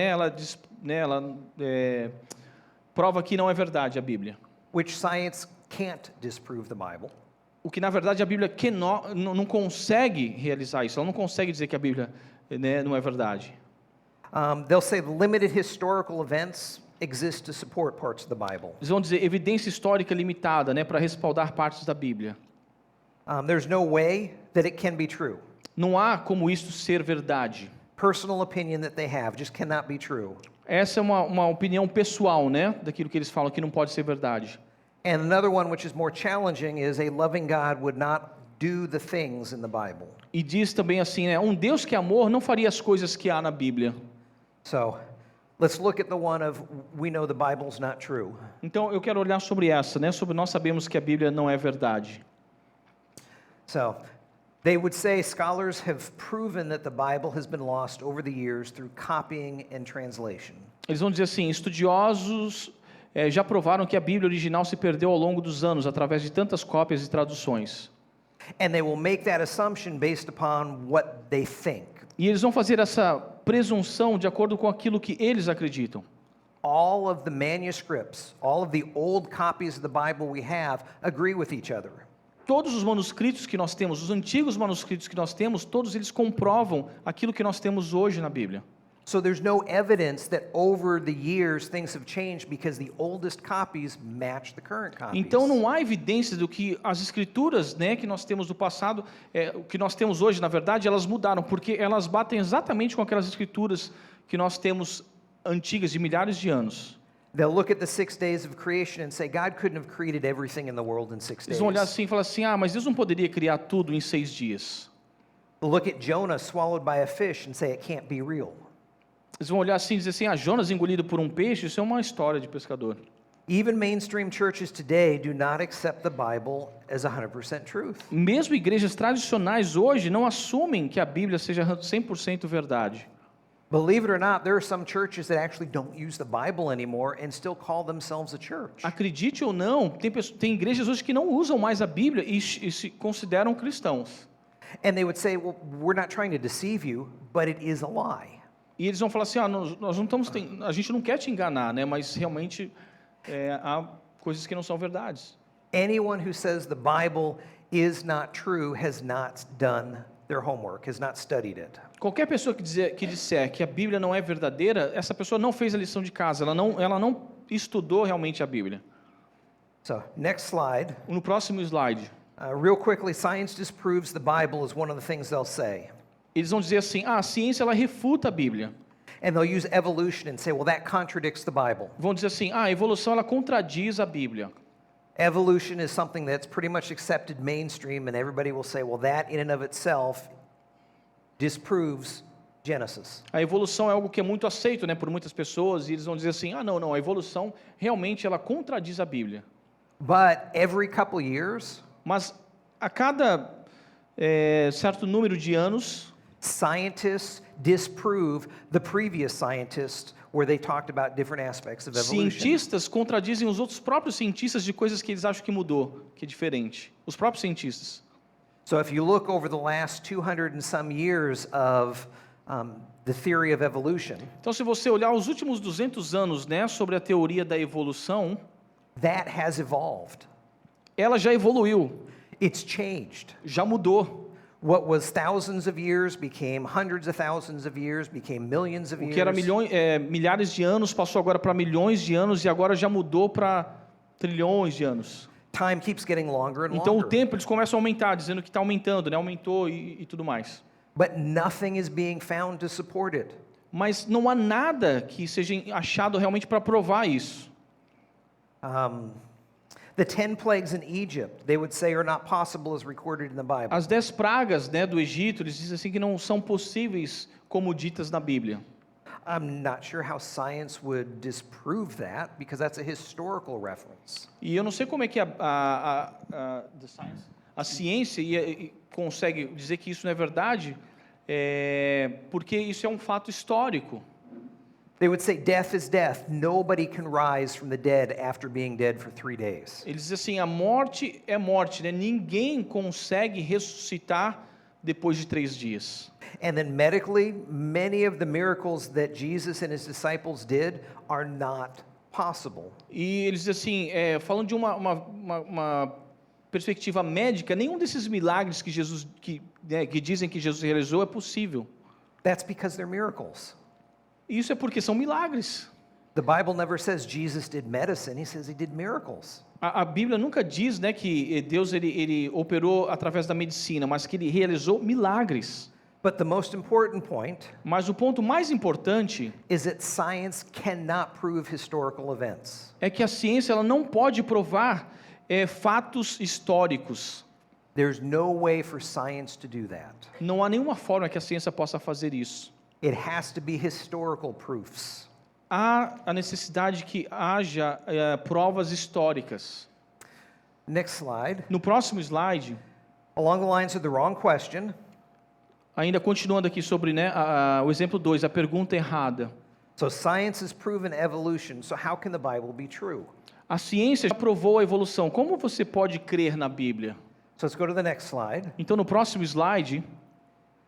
prova que não é verdade a Bíblia. Which science can't disprove the Bible. O que, na verdade, a Bíblia não consegue realizar isso. Ela não consegue dizer que a Bíblia, né, não é verdade. They'll say limited historical events exist to support parts of the Bible. Eles vão dizer evidência histórica limitada, né, para respaldar partes da Bíblia. There's no way that it can be true. Não há como isso ser verdade. Personal opinion that they have just cannot be true. Essa é uma opinião pessoal, né, daquilo que eles falam que não pode ser verdade. And another one which is more challenging is a loving God would not do the things in the Bible. E diz também assim, né, um Deus que é amor não faria as coisas que há na Bíblia. So, let's look at the one of we know the Bible's not true. Então eu quero olhar sobre essa, né, sobre nós sabemos que a Bíblia não é verdade. So, they would say scholars have proven that the Bible has been lost over the years through copying and translation. Eles vão dizer assim, estudiosos já provaram que a Bíblia original se perdeu ao longo dos anos através de tantas cópias e traduções. And they will make that assumption based upon what they think. E eles vão fazer essa presunção de acordo com aquilo que eles acreditam. All of the manuscripts, all of the old copies of the Bible we have agree with each other. Todos os manuscritos que nós temos, os antigos manuscritos que nós temos, todos eles comprovam aquilo que nós temos hoje na Bíblia. So there's no evidence that over the years things have changed because the oldest copies match the current copies. Então não há evidência do que as escrituras, né, que nós temos do passado, o que nós temos hoje, na verdade, elas mudaram, porque elas batem exatamente com aquelas escrituras que nós temos antigas de milhares de anos. They'll look at the 6 days of creation and say God couldn't have created everything in the world in 6 Eles days. vão olhar assim e falar assim, mas Deus não poderia criar tudo em 6 dias. They'll look at Jonah swallowed by a fish and say it can't be real. Eles vão olhar assim e dizer assim, Jonas engolido por um peixe, isso é uma história de pescador. Even mainstream churches today do not accept the Bible as 100% truth. Mesmo igrejas tradicionais hoje não assumem que a Bíblia seja 100% verdade. Believe it or not, there are some churches that actually don't use the Bible anymore and still call themselves a church. Acredite ou não, tem igrejas hoje que não usam mais a Bíblia e se consideram cristãos. And they would say, well, we're not trying to deceive you, but it is a lie. E eles vão falar assim, nós não estamos, a gente não quer te enganar, né? Mas realmente há coisas que não são verdades. Anyone who says the Bible is not true has not done their homework, has not studied it. Qualquer pessoa que disser que a Bíblia não é verdadeira, essa pessoa não fez a lição de casa, ela não estudou realmente a Bíblia. So, next slide. No próximo slide, Real quickly, science disproves the Bible is one of the things they'll say. eles vão dizer assim, a ciência ela refuta a Bíblia. And they'll use evolution and say, well, that contradicts the Bible. Vão dizer assim, a evolução ela contradiz a Bíblia. Evolution is something that's pretty much accepted mainstream, and everybody will say, well, that in and of itself disproves Genesis. A evolução é algo que é muito aceito, né, por muitas pessoas, e eles vão dizer assim, não, a evolução realmente ela contradiz a Bíblia. But every couple years, Mas a cada certo número de anos, scientists disprove the previous scientists where they talked about different aspects of evolution. cientistas contradizem os outros próprios cientistas de coisas que eles acham que mudou, que é diferente. Os próprios cientistas. So if you look over the last 200 and some years of the theory of evolution, Então, se você olhar os últimos 200 anos, né, sobre a teoria da evolução, That has evolved. Ela já evoluiu, It's changed. já mudou. What was thousands of years became hundreds of thousands of years, became millions of O que era years. milhares de anos passou agora para milhões de anos e agora já mudou para trilhões de anos. Time keeps getting longer and Então o longer. tempo eles começam a aumentar, dizendo que está aumentando, né? Aumentou e tudo mais. But nothing is being found to support it. Mas não há nada que seja achado realmente para provar isso. The 10 plagues in Egypt, they would say, are not possible as recorded in the Bible. As 10 pragas, né, do Egito, eles dizem assim que não são possíveis como ditas na Bíblia. I'm not sure how science would disprove that because that's a historical reference. E eu não sei como é que a ciência consegue dizer que isso não é verdade, porque isso é um fato histórico. They would say death is death. Nobody can rise from the dead after being dead for 3 days. Eles dizem assim, a morte é morte, né? Ninguém consegue ressuscitar depois de 3 dias. And then medically, many of the miracles that Jesus and his disciples did are not possible. E eles dizem assim, falando de uma perspectiva médica, nenhum desses milagres que Jesus, que dizem que Jesus realizou é possível. That's because they're miracles. Isso é porque são milagres. The Bible never says Jesus did medicine, he says he did miracles. A Bíblia nunca diz, né, que Deus ele operou através da medicina, mas que ele realizou milagres. But the most important point Mas o ponto mais importante is that science cannot prove historical events. é que a ciência ela não pode provar fatos históricos. There's no way for science to do that. Não há nenhuma forma que a ciência possa fazer isso. It has to be historical proofs. Há a necessidade que haja provas históricas. Next slide. No próximo slide, Along the lines of the wrong question, ainda continuando aqui sobre, né, o exemplo 2, a pergunta errada. so science has proven evolution, so how can the Bible be true? A ciência já provou a evolução. Como você pode crer na Bíblia? So let's go to the next slide. Então, no próximo slide,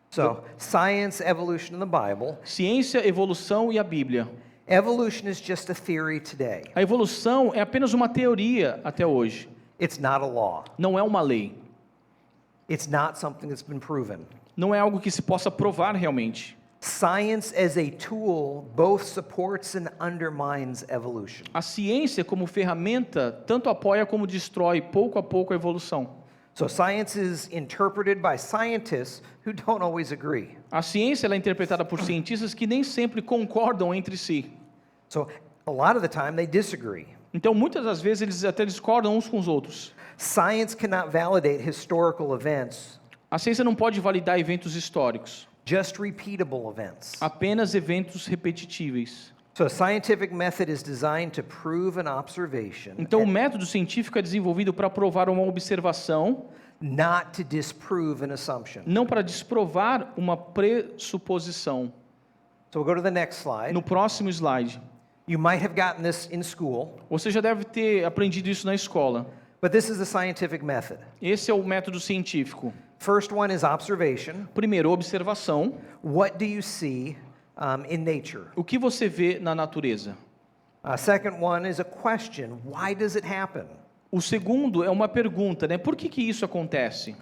So, science, evolution, and the Bible. ciência, evolução e a Bíblia. Evolution is just a theory today. A evolução é apenas uma teoria até hoje. It's not a law. Não é uma lei. It's not something that's been proven. Não é algo que se possa provar realmente. Science as a tool both supports and undermines evolution. A ciência, como ferramenta, tanto apoia como destrói pouco a pouco a evolução. So science is interpreted by scientists who don't always agree. A ciência ela é interpretada por cientistas que nem sempre concordam entre si. So a lot of the time they disagree. Então, muitas das vezes, eles até discordam uns com os outros. Science cannot validate historical events, A ciência não pode validar eventos históricos, just repeatable events. apenas eventos repetitíveis. So a scientific method is designed to prove an observation, Então, o método científico é desenvolvido para provar uma observação, not to disprove an assumption. não para desprovar uma pressuposição. So we'll go to the next slide. No próximo slide, You might have gotten this in school, você já deve ter aprendido isso na escola. but this is the scientific method. Esse é o método científico. First one is observation. Primeiro, observação. What do you see in nature? O que você vê na natureza? Second one is a question. Why does it happen? O segundo é uma pergunta, né? Por que isso acontece?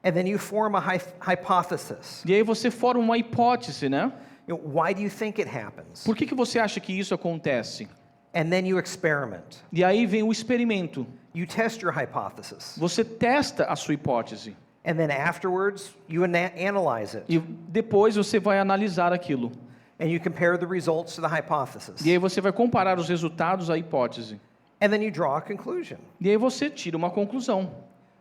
And then you form a hypothesis. E aí você forma uma hipótese, né? Why do you think it happens? Por que você acha que isso acontece? And then you experiment. E aí vem o experimento. You test your hypothesis. Você testa a sua hipótese. And then afterwards, you analyze it. E depois você vai analisar aquilo. And you compare the results to the hypothesis. E aí você vai comparar os resultados à hipótese. And then you draw a conclusion. E aí você tira uma conclusão.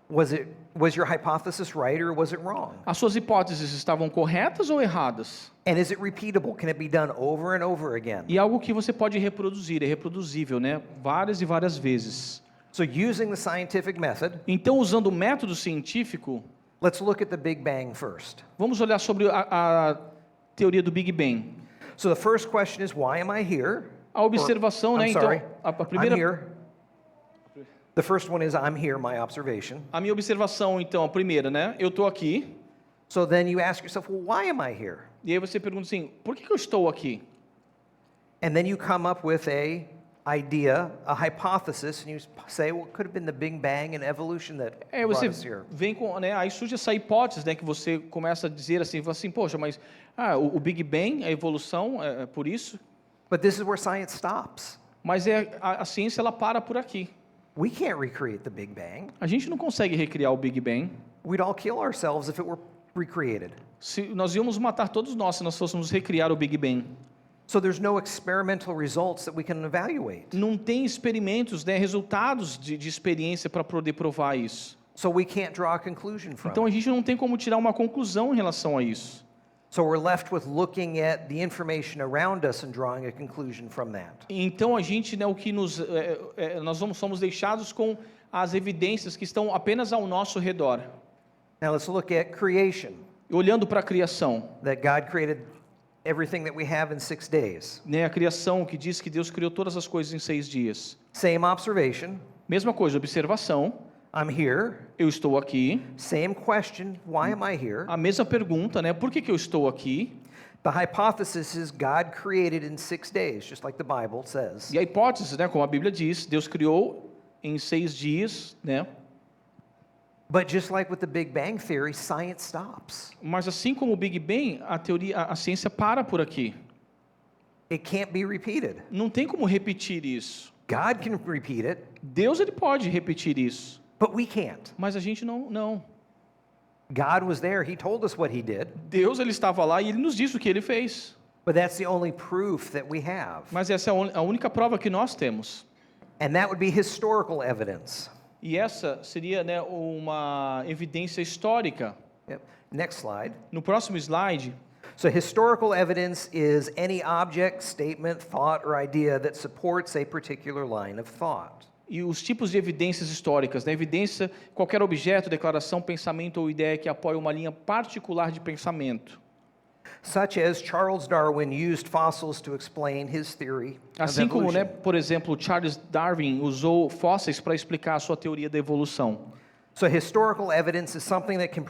Was your hypothesis right or was it wrong? As suas hipóteses estavam corretas ou erradas? And is it repeatable? Can it be done over and over again? E algo que você pode reproduzir, é reproduzível, né? Várias e várias vezes. So using the scientific method, Então, usando o método científico, let's look at the Big Bang first. vamos olhar sobre a teoria do Big Bang. So the first question is, why am I here? A observação, Or, né? I'm Então, sorry, a I'm primeira, here. The first one is, I'm here, my observation. a minha observação, então, a primeira, né? Eu estou aqui. So then you ask yourself, well, why am I here? E aí você pergunta assim, por que eu estou aqui? And then you come up with a idea, a hypothesis, and you say, well, it could have been the Big Bang and evolution that brought Você us here. vem com, né, aí surge essa hipótese, né, que você começa a dizer assim, fala assim, poxa, mas o Big Bang, a evolução, é por isso. But this is where science stops. Mas a ciência ela para por aqui. We can't recreate the Big Bang. A gente não consegue recriar o Big Bang. We'd all kill ourselves if it were recreated. Nós íamos matar todos nós se nós fôssemos recriar o Big Bang. So there's no experimental results that we can evaluate. Não tem experimentos, né, resultados de experiência para poder provar isso. So we can't draw a conclusion from Então a it. gente não tem como tirar uma conclusão em relação a isso. So we're left with looking at the information around us and drawing a conclusion from that. Então a gente, né, o que nós somos deixados com as evidências que estão apenas ao nosso redor. Now let's look at creation. Olhando para a criação, That God created everything that we have in 6 days. né, a criação que diz que Deus criou todas as coisas em 6 dias. Same observation. Mesma coisa, observação. I'm here. Eu estou aqui. Same question. Why am I here? A mesma pergunta, né? Por que eu estou aqui? The hypothesis is God created in 6 days, just like the Bible says. E a hipótese, né, como a Bíblia diz, Deus criou em 6 dias, né? But just like with the Big Bang Theory, science stops. Mas assim como o Big Bang, a ciência para por aqui. It can't be repeated. Não tem como repetir isso. God can repeat it, Deus ele pode repetir isso, but we can't. mas a gente não. God was there. He told us what he did, Deus ele estava lá e ele nos disse o que ele fez. but that's the only proof that we have. Mas essa é a única prova que nós temos. And that would be historical evidence. E essa seria, né, uma evidência histórica. Yep. Next slide. No próximo slide, So historical evidence is any object, statement, thought, or idea that supports a particular line of thought. e os tipos de evidências históricas, né? Evidência, qualquer objeto, declaração, pensamento ou ideia que apoia uma linha particular de pensamento. Such as Charles Darwin used fossils to explain his theory of Assim como, né, evolution. por exemplo, Charles Darwin usou fósseis para explicar a sua teoria da evolução. So historical evidence is something that can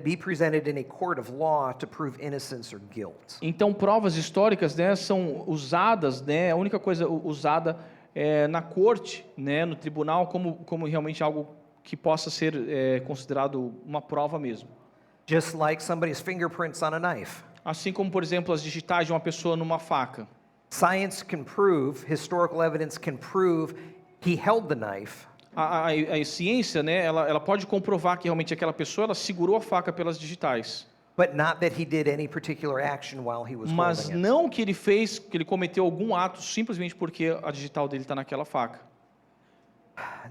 be presented in a court of law to prove innocence or guilt. Então, provas históricas, né, são usadas, né, a única coisa usada é na corte, né, no tribunal, como realmente algo que possa ser considerado uma prova mesmo. Just like somebody's fingerprints on a knife. Assim como, por exemplo, as digitais de uma pessoa numa faca. Science can prove, historical evidence can prove he held the knife, A ciência, né, ela pode comprovar que realmente aquela pessoa ela segurou a faca pelas digitais, but not that he did any particular action while he was mas holding it. não que ele cometeu algum ato simplesmente porque a digital dele está naquela faca.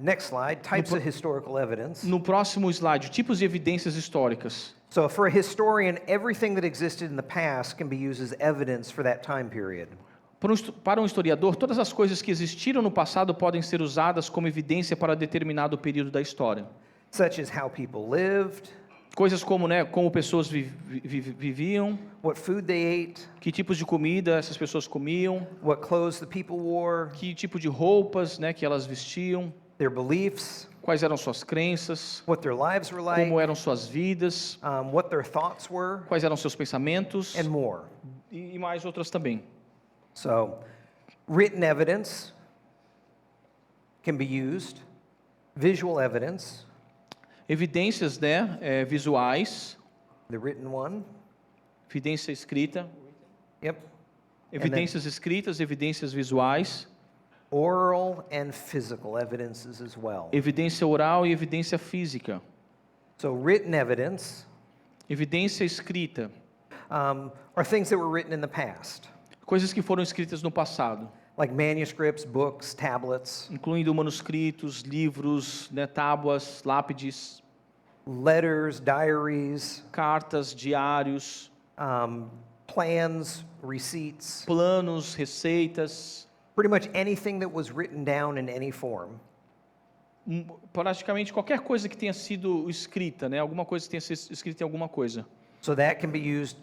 Next slide, types of historical evidence. No próximo slide, tipos de evidências históricas. So for a historian, everything that existed in the past can be used as evidence for that time period. Para um historiador, todas as coisas que existiram no passado podem ser usadas como evidência para determinado período da história. Such as how people lived, Coisas como, né, como pessoas viviam, what food they ate, que tipos de comida essas pessoas comiam, what clothes the people wore, que tipo de roupas, né, que elas vestiam, their beliefs, quais eram suas crenças, what their lives were like, como eram suas vidas, what their thoughts were, quais eram seus pensamentos and more. e mais outras também. So written evidence can be used, visual evidence, Evidências, né, visuais, the written one, evidência escrita, yep, evidências escritas, evidências visuais, oral and physical evidences as well. evidência oral e evidência física. So written evidence Evidência escrita, are things that were written in the past, coisas que foram escritas no passado, like manuscripts, books, tablets, incluindo manuscritos, livros, né, tábuas, lápides, letters, diaries, cartas, diários, plans, receipts, planos, receitas, pretty much anything that was written down in any form. Praticamente qualquer coisa que tenha sido escrita, né, alguma coisa que tenha sido escrita em alguma coisa. So that can be used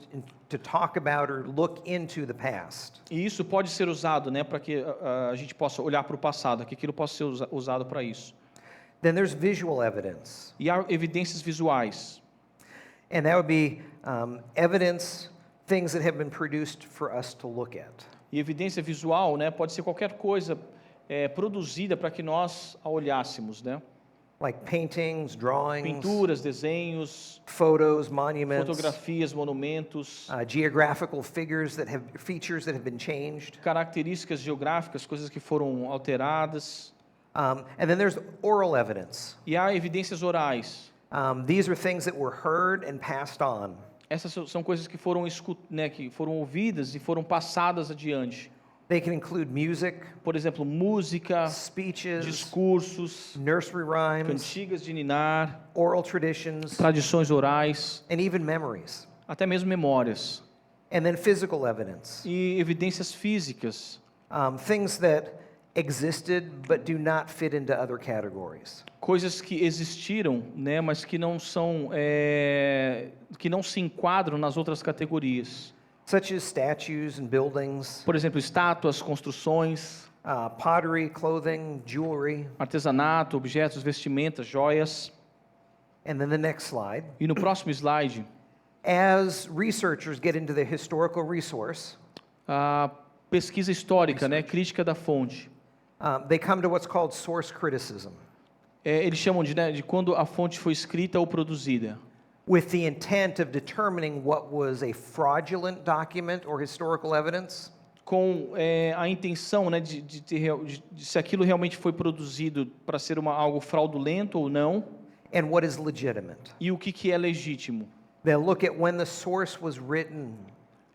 to talk about or look into the past. E isso pode ser usado, né, para que a gente possa olhar para o passado, que aquilo possa ser usado para isso. Then there's visual evidence, E há evidências visuais. and that would be evidence, things that have been produced for us to look at. E evidência visual, né, pode ser qualquer coisa produzida para que nós a olhássemos, né? like paintings, drawings, Pinturas, desenhos, photos, monuments, fotografias, monumentos, geographical features that have been changed. características geográficas, coisas que foram alteradas. And then there's oral evidence. E há evidências orais. These are things that were heard and passed on. Essas são coisas que foram, que foram ouvidas e foram passadas adiante. They can include music, Por exemplo, música, speeches, discursos, nursery rhymes, cantigas de ninar, oral traditions, tradições orais, and even memories. até mesmo memórias. And then physical evidence, E evidências físicas, things that existed but do not fit into other categories. coisas que existiram, né, mas que não são, que não se enquadram nas outras categorias. Such as statues and buildings, Por exemplo, estátuas, construções, pottery, clothing, jewelry. artesanato, objetos, vestimentas, joias. And then the next slide. E no próximo slide, As researchers get into the historical resource, a pesquisa histórica, né, crítica da fonte. they come to what's called source criticism, Eles chamam de quando a fonte foi escrita ou produzida, with the intent of determining what was a fraudulent document or historical evidence, com a intenção, né, de se aquilo realmente foi produzido para ser algo fraudulento ou não, and what is legitimate. e o que é legítimo. They'll look at when the source was written,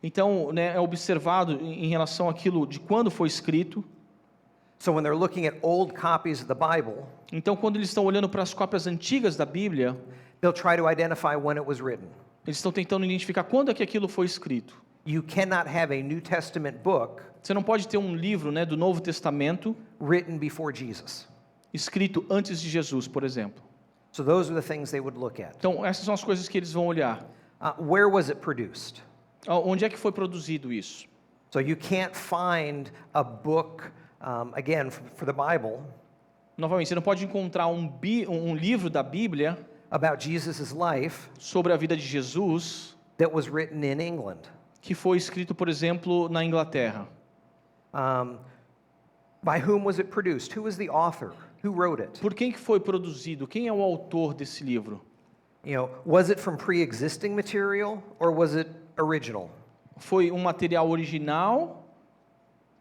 Então, né, é observado em relação àquilo de quando foi escrito. so when they're looking at old copies of the Bible, Então, quando eles estão olhando para as cópias antigas da Bíblia, they'll try to identify when it was written. eles estão tentando identificar quando é que aquilo foi escrito. You cannot have a New Testament book Você não pode ter um livro, né, do Novo Testamento written before Jesus. escrito antes de Jesus, por exemplo. So those are the things they would look at. Então, essas são as coisas que eles vão olhar. Where was it produced? Onde é que foi produzido isso? So you can't find a book, again, for the Bible, Novamente, você não pode encontrar um livro da Bíblia about Jesus' life sobre a vida de Jesus that was written in England. que foi escrito, por exemplo, na Inglaterra. By whom was it produced? Who was the author? Who wrote it? Por quem que foi produzido? Quem é o autor desse livro? You know, was it from pre-existing material or was it original? Foi um material original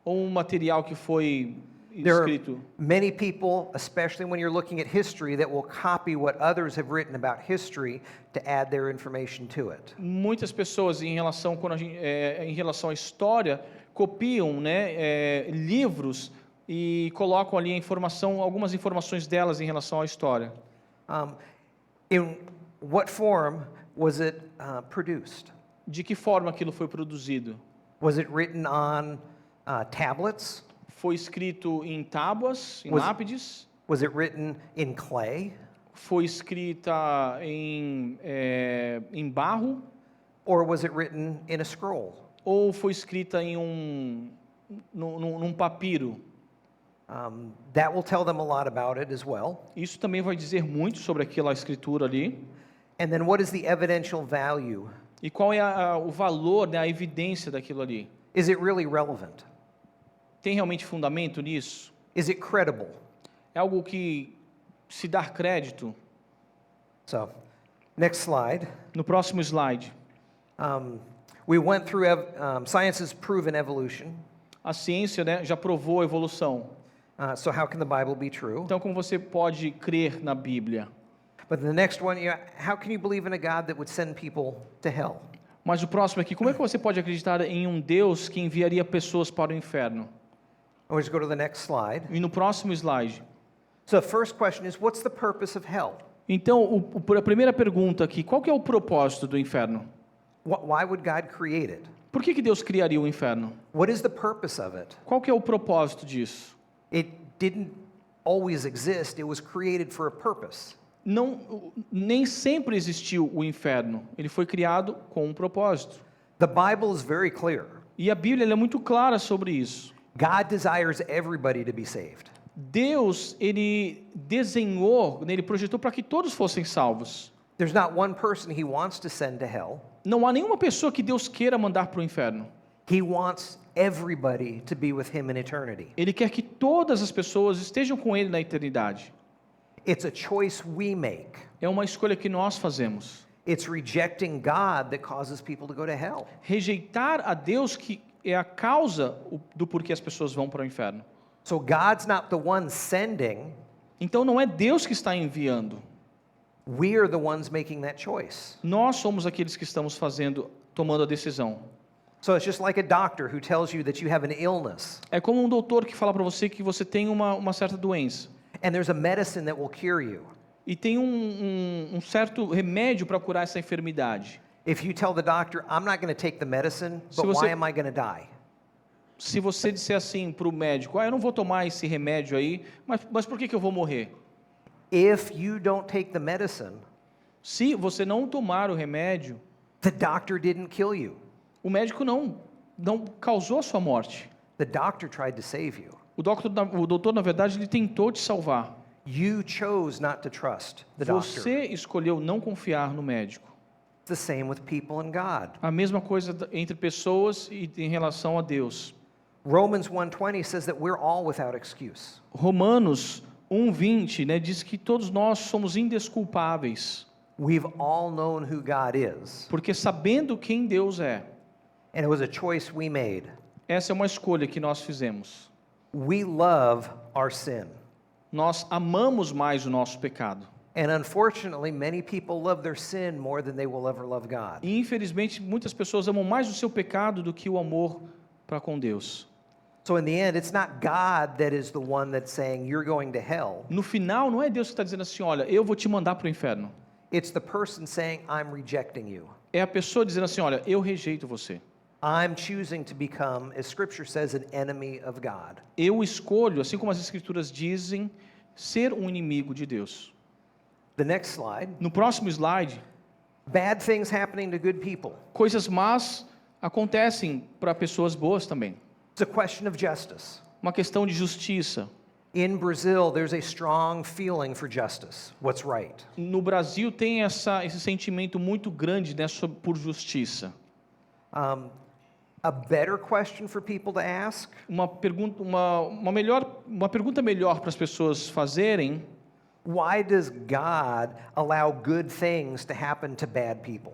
ou um material que foi There are escrito? many people, especially when you're looking at history, that will copy what others have written about history to add their information to it. Muitas pessoas em relação em relação à história copiam, né, livros e colocam ali a informação, algumas informações delas em relação à história. In what form was it produced? De que forma aquilo foi produzido? Was it written on tablets? Foi escrito em tábuas, em Was- lápides? Was it written in clay? Foi escrita em barro? Or was it written in a scroll? Ou foi escrita em num papiro? That will tell them a lot about it as well. Isso também vai dizer muito sobre aquela escritura ali. And then what is the evidential value? E qual é o valor, né, a evidência daquilo ali? Is it really relevant? Tem realmente fundamento nisso? Is it credible? É algo que se dá crédito? So, next slide. No próximo slide, We went through science's proven evolution. a ciência, né, já provou a evolução. So how can the Bible be true? Então, como você pode crer na Bíblia? But the next one, how can you believe in a God that would send people to hell? Mas o próximo aqui, como é que você pode acreditar em um Deus que enviaria pessoas para o inferno? We'll just go to the next slide. E no próximo slide. So the first question is, what's the purpose of hell? Então, a primeira pergunta aqui, qual que é o propósito do inferno? Why would God create it? Por que Deus criaria o inferno? What is the purpose of it? Qual que é o propósito disso? It didn't always exist. It was created for a purpose. Nem sempre existiu o inferno. Ele foi criado com um propósito. The Bible is very clear. E a Bíblia ela é muito clara sobre isso. God desires everybody to be saved. Deus, ele desenhou, ele projetou para que todos fossem salvos. There's not one person he wants to send to hell. Não há nenhuma pessoa que Deus queira mandar para o inferno. He wants everybody to be with him in eternity. Ele quer que todas as pessoas estejam com Ele na eternidade. It's a choice we make. É uma escolha que nós fazemos. It's rejecting God that causes people to go to hell. Rejeitar a Deus que é a causa do porquê as pessoas vão para o inferno. So God's not the one sending, Então não é Deus que está enviando. we are the ones making that choice. Nós somos aqueles que estamos tomando a decisão. So it's just like a doctor who tells you that you have an illness É como um doutor que fala para você que você tem uma certa doença. and there's a medicine that will cure you. E tem um certo remédio para curar essa enfermidade. If you tell the doctor, I'm not going to take the medicine, Se but você- why am I going to die? Se você disser assim para o médico, eu não vou tomar esse remédio aí, mas por que eu vou morrer? If you don't take the medicine, Se você não tomar o remédio, the doctor didn't kill you. o médico não causou a sua morte. The doctor tried to save you. O doutor, na verdade, ele tentou te salvar. You chose not to trust the doctor. Você escolheu não confiar no médico. It's the same with people and God. A mesma coisa entre pessoas e em relação a Deus. Romans 1:20 says that we're all without excuse. Romanos 1:20, né, diz que todos nós somos indesculpáveis, We've all known who God is, porque sabendo quem Deus é, and it was a choice we made. essa é uma escolha que nós fizemos. We love our sin. Nós amamos mais o nosso pecado. And unfortunately, many people love their sin more than they will ever love God. E infelizmente muitas pessoas amam mais o seu pecado do que o amor para com Deus. So in the end, it's not God that is the one that's saying you're going to hell. No final, não é Deus que está dizendo assim, olha, eu vou te mandar para o inferno. It's the person saying I'm rejecting you. É a pessoa dizendo assim, olha, eu rejeito você. I'm choosing to become, as Scripture says, an enemy of God. Eu escolho, assim como as escrituras dizem, ser um inimigo de Deus. The next slide. No próximo slide, Bad things happening to good people. coisas más acontecem para pessoas boas também. It's a question of justice. Uma questão de justiça. In Brazil, there's a strong feeling for justice, what's right. No Brasil tem esse sentimento muito grande, né, por justiça. A better question for people to ask, Uma pergunta melhor para as pessoas fazerem: why does God allow good things to happen to bad people?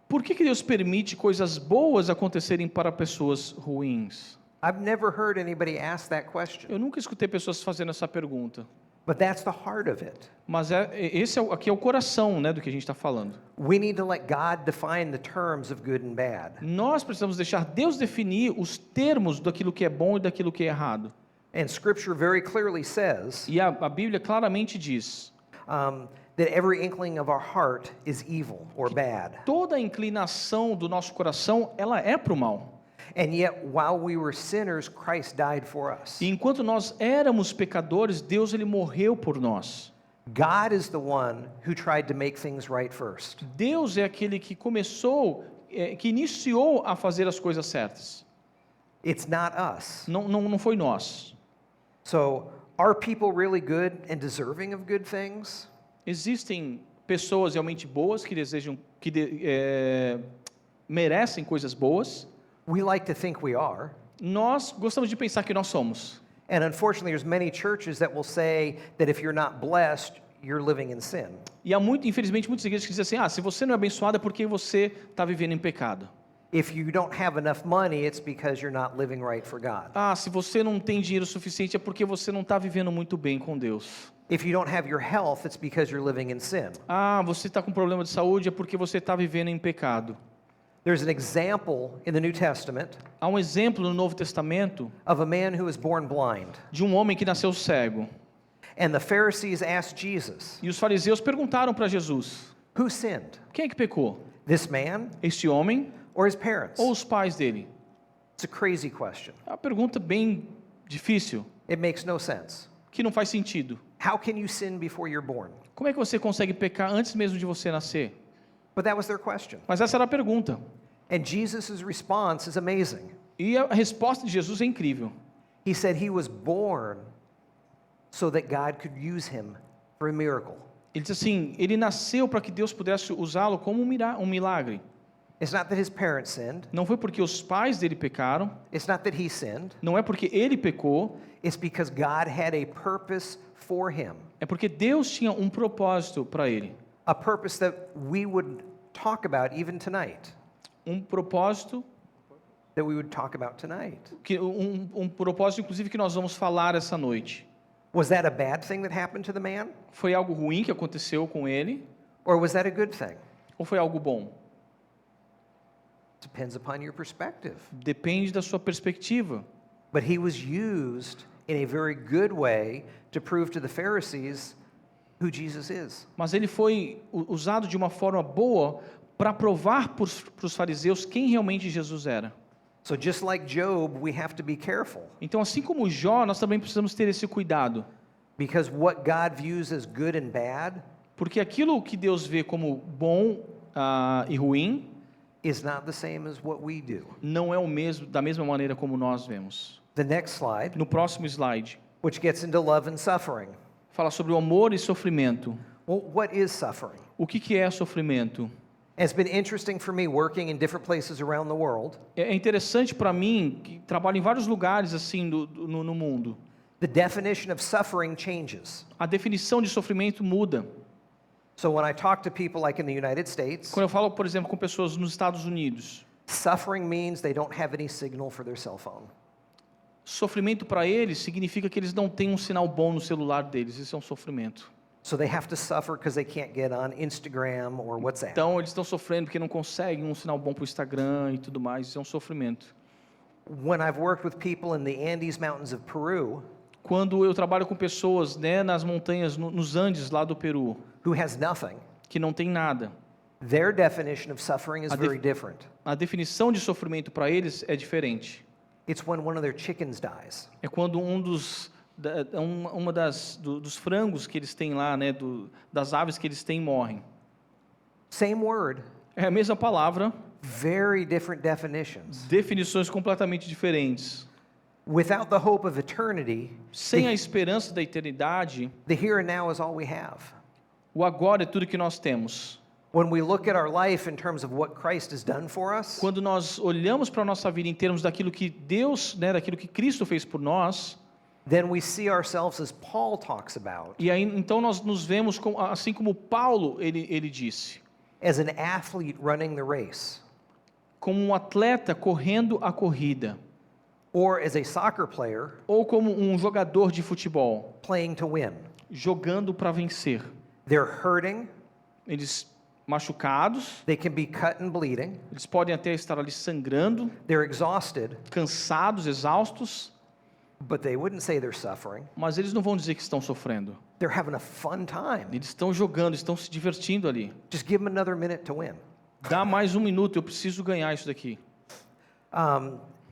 por que Deus permite coisas boas acontecerem para pessoas ruins? I've never heard anybody ask that question, Eu nunca escutei pessoas fazendo essa pergunta. but that's the heart of it. Mas aqui é o coração, né, do que a gente está falando. We need to let God define the terms of good and bad. Nós precisamos deixar Deus definir os termos daquilo que é bom e daquilo que é errado. And Scripture very clearly says E a Bíblia claramente diz: that every inkling of our heart is evil or bad. toda a inclinação do nosso coração, ela é para o mal. And yet, while we were sinners, Christ died for us. E enquanto nós éramos pecadores, Deus ele morreu por nós. God is the one who tried to make things right first. Deus é aquele que que iniciou a fazer as coisas certas. It's not us. Não foi nós. So, are people really good and deserving of good things? Existem pessoas realmente boas que desejam, merecem coisas boas. We like to think we are. Nós gostamos de pensar que nós somos. And unfortunately, there's many churches that will say that if you're not blessed, you're living in sin. E infelizmente, muitas igrejas que dizem assim: se você não é abençoado é porque você está vivendo em pecado. If you don't have enough money, it's because you're not living right for God. Se você não tem dinheiro suficiente é porque você não está vivendo muito bem com Deus. If you don't have your health, it's because you're living in sin. Você está com problema de saúde é porque você está vivendo em pecado. There's an example in the New Testament Há um exemplo no Novo Testamento of a man who was born blind. de um homem que nasceu cego. And the Pharisees asked Jesus, E os fariseus perguntaram para Jesus: who sinned? quem é que pecou? This man Este homem or his parents? ou os pais dele? It's a crazy question. É uma pergunta bem difícil, It makes no sense. que não faz sentido. How can you sin before you're born? Como é que você consegue pecar antes mesmo de você nascer? But that was their question. Mas essa era a pergunta. And Jesus' response is amazing. E a resposta de Jesus é incrível. He said he was born so that God could use him for a miracle. Ele diz assim: ele nasceu para que Deus pudesse usá-lo como um milagre. It's not that his parents sinned. Não foi porque os pais dele pecaram, It's not that he sinned. não é porque ele pecou, It's because God had a purpose for him, é porque Deus tinha um propósito para ele. a purpose that we would talk about even tonight, Um propósito that we would talk about tonight. um propósito inclusive que nós vamos falar essa noite. Was that a bad thing that happened to the man? Foi algo ruim que aconteceu com ele Or was that a good thing? ou foi algo bom? Depends upon your perspective. Depende da sua perspectiva. But he was used in a very good way to prove to the Pharisees who Jesus is. Mas ele foi usado de uma forma boa para provar para os fariseus quem realmente Jesus era. So just like Job, we have to be careful, Então, assim como Jó, nós também precisamos ter esse cuidado, because what God views as good and bad porque aquilo que Deus vê como bom e ruim is not the same as what we do. não é o mesmo da mesma maneira como nós vemos. The next slide, No próximo slide, which gets into love and suffering. fala sobre o amor e sofrimento. Well, what is suffering? O que é sofrimento? It's been interesting for me working in different places around the world. É interessante para mim, que trabalho em vários lugares assim no mundo. The definition of suffering changes. A definição de sofrimento muda. So when I talk to people like in the United States, Quando eu falo, por exemplo, com pessoas nos Estados Unidos, suffering means they don't have any signal for their cell phone. sofrimento para eles significa que eles não têm um sinal bom no celular deles. Isso é um sofrimento. So they have to suffer because they can't get on Instagram or WhatsApp. Então, eles estão sofrendo porque não conseguem um sinal bom para o Instagram e tudo mais. Isso é um sofrimento. When I've worked with people in the Andes Mountains of Peru Quando eu trabalho com pessoas, né, nas montanhas, nos Andes, lá do Peru, who has nothing, que não tem nada, their definition of suffering is very different. a definição de sofrimento para eles é diferente. It's when one of their chickens dies. É quando dos frangos que eles têm lá, né, das aves que eles têm, morrem. Same word, É a mesma palavra, very different definitions. definições completamente diferentes. Without the hope of eternity, Sem a esperança da eternidade, the here and now is all we have. o agora é tudo que nós temos. When we look at our life in terms of what Christ has done for us, Quando nós olhamos para a nossa vida em termos daquilo que Deus, né, daquilo que Cristo fez por nós, then we see ourselves as Paul talks about, e aí então nós nos vemos assim como Paulo ele disse, as an athlete running the race, como um atleta correndo a corrida, or as a soccer player ou como um jogador de futebol, playing to win. jogando para vencer. They're hurting, Eles machucados, they can be cut and bleeding, eles podem até estar ali sangrando, they're exhausted, cansados, exaustos, but they wouldn't say they're suffering. mas eles não vão dizer que estão sofrendo. They're having a fun time. Eles estão jogando, estão se divertindo ali. Just give them another minute to win. Dá mais um minuto, eu preciso ganhar isso daqui.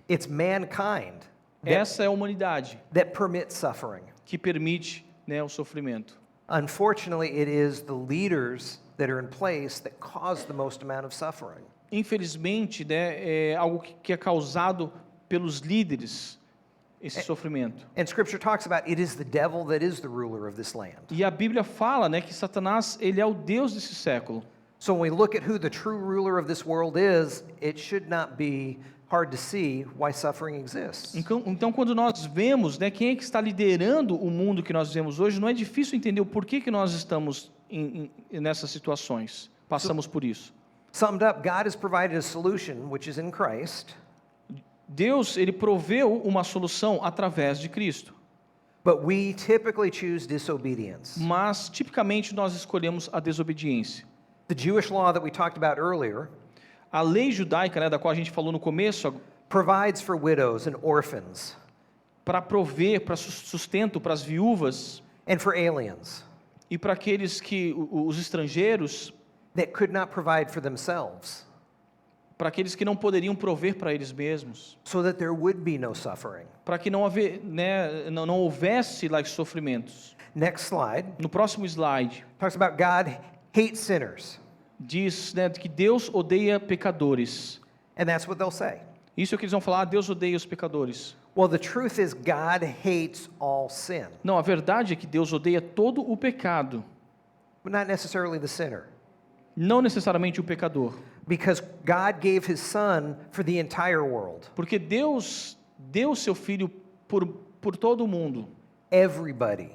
It's mankind Essa é a humanidade that permits suffering. que permite, né, o sofrimento. Unfortunately, it is the leaders that are in place that cause the most amount of suffering. Infelizmente, né, é algo que é causado pelos líderes, esse sofrimento. And Scripture talks about it is the devil that is the ruler of this land. E a Bíblia fala, né, que Satanás, ele é o Deus desse século. So when we look at who the true ruler of this world is, it should not be hard to see why suffering exists. Então, quando nós vemos, né, quem é que está liderando o mundo que nós vivemos hoje, não é difícil entender o porquê que nós estamos nessas situações, passamos por isso. Summed up, God has provided a solution, which is in Christ, Deus, ele proveu uma solução através de Cristo, but we typically choose disobedience. mas tipicamente nós escolhemos a desobediência. The Jewish law that we talked about earlier A lei judaica, né, da qual a gente falou no começo, provides for widows and orphans para prover, para sustento para as viúvas and for aliens e para aqueles que, os estrangeiros, that could not provide for themselves, para aqueles que não poderiam prover para eles mesmos, so that there would be no suffering. para que não houvesse lá sofrimentos. Next slide No próximo slide, talks about God hates sinners, diz, né, que Deus odeia pecadores. and that's what they'll say. Isso é o que eles vão falar, Deus odeia os pecadores. Well, the truth is God hates all sin, Não, a verdade é que Deus odeia todo o pecado, but not necessarily the sinner. não necessariamente o pecador. Because God gave his son for the entire world. Porque Deus deu seu filho por todo o mundo, Everybody.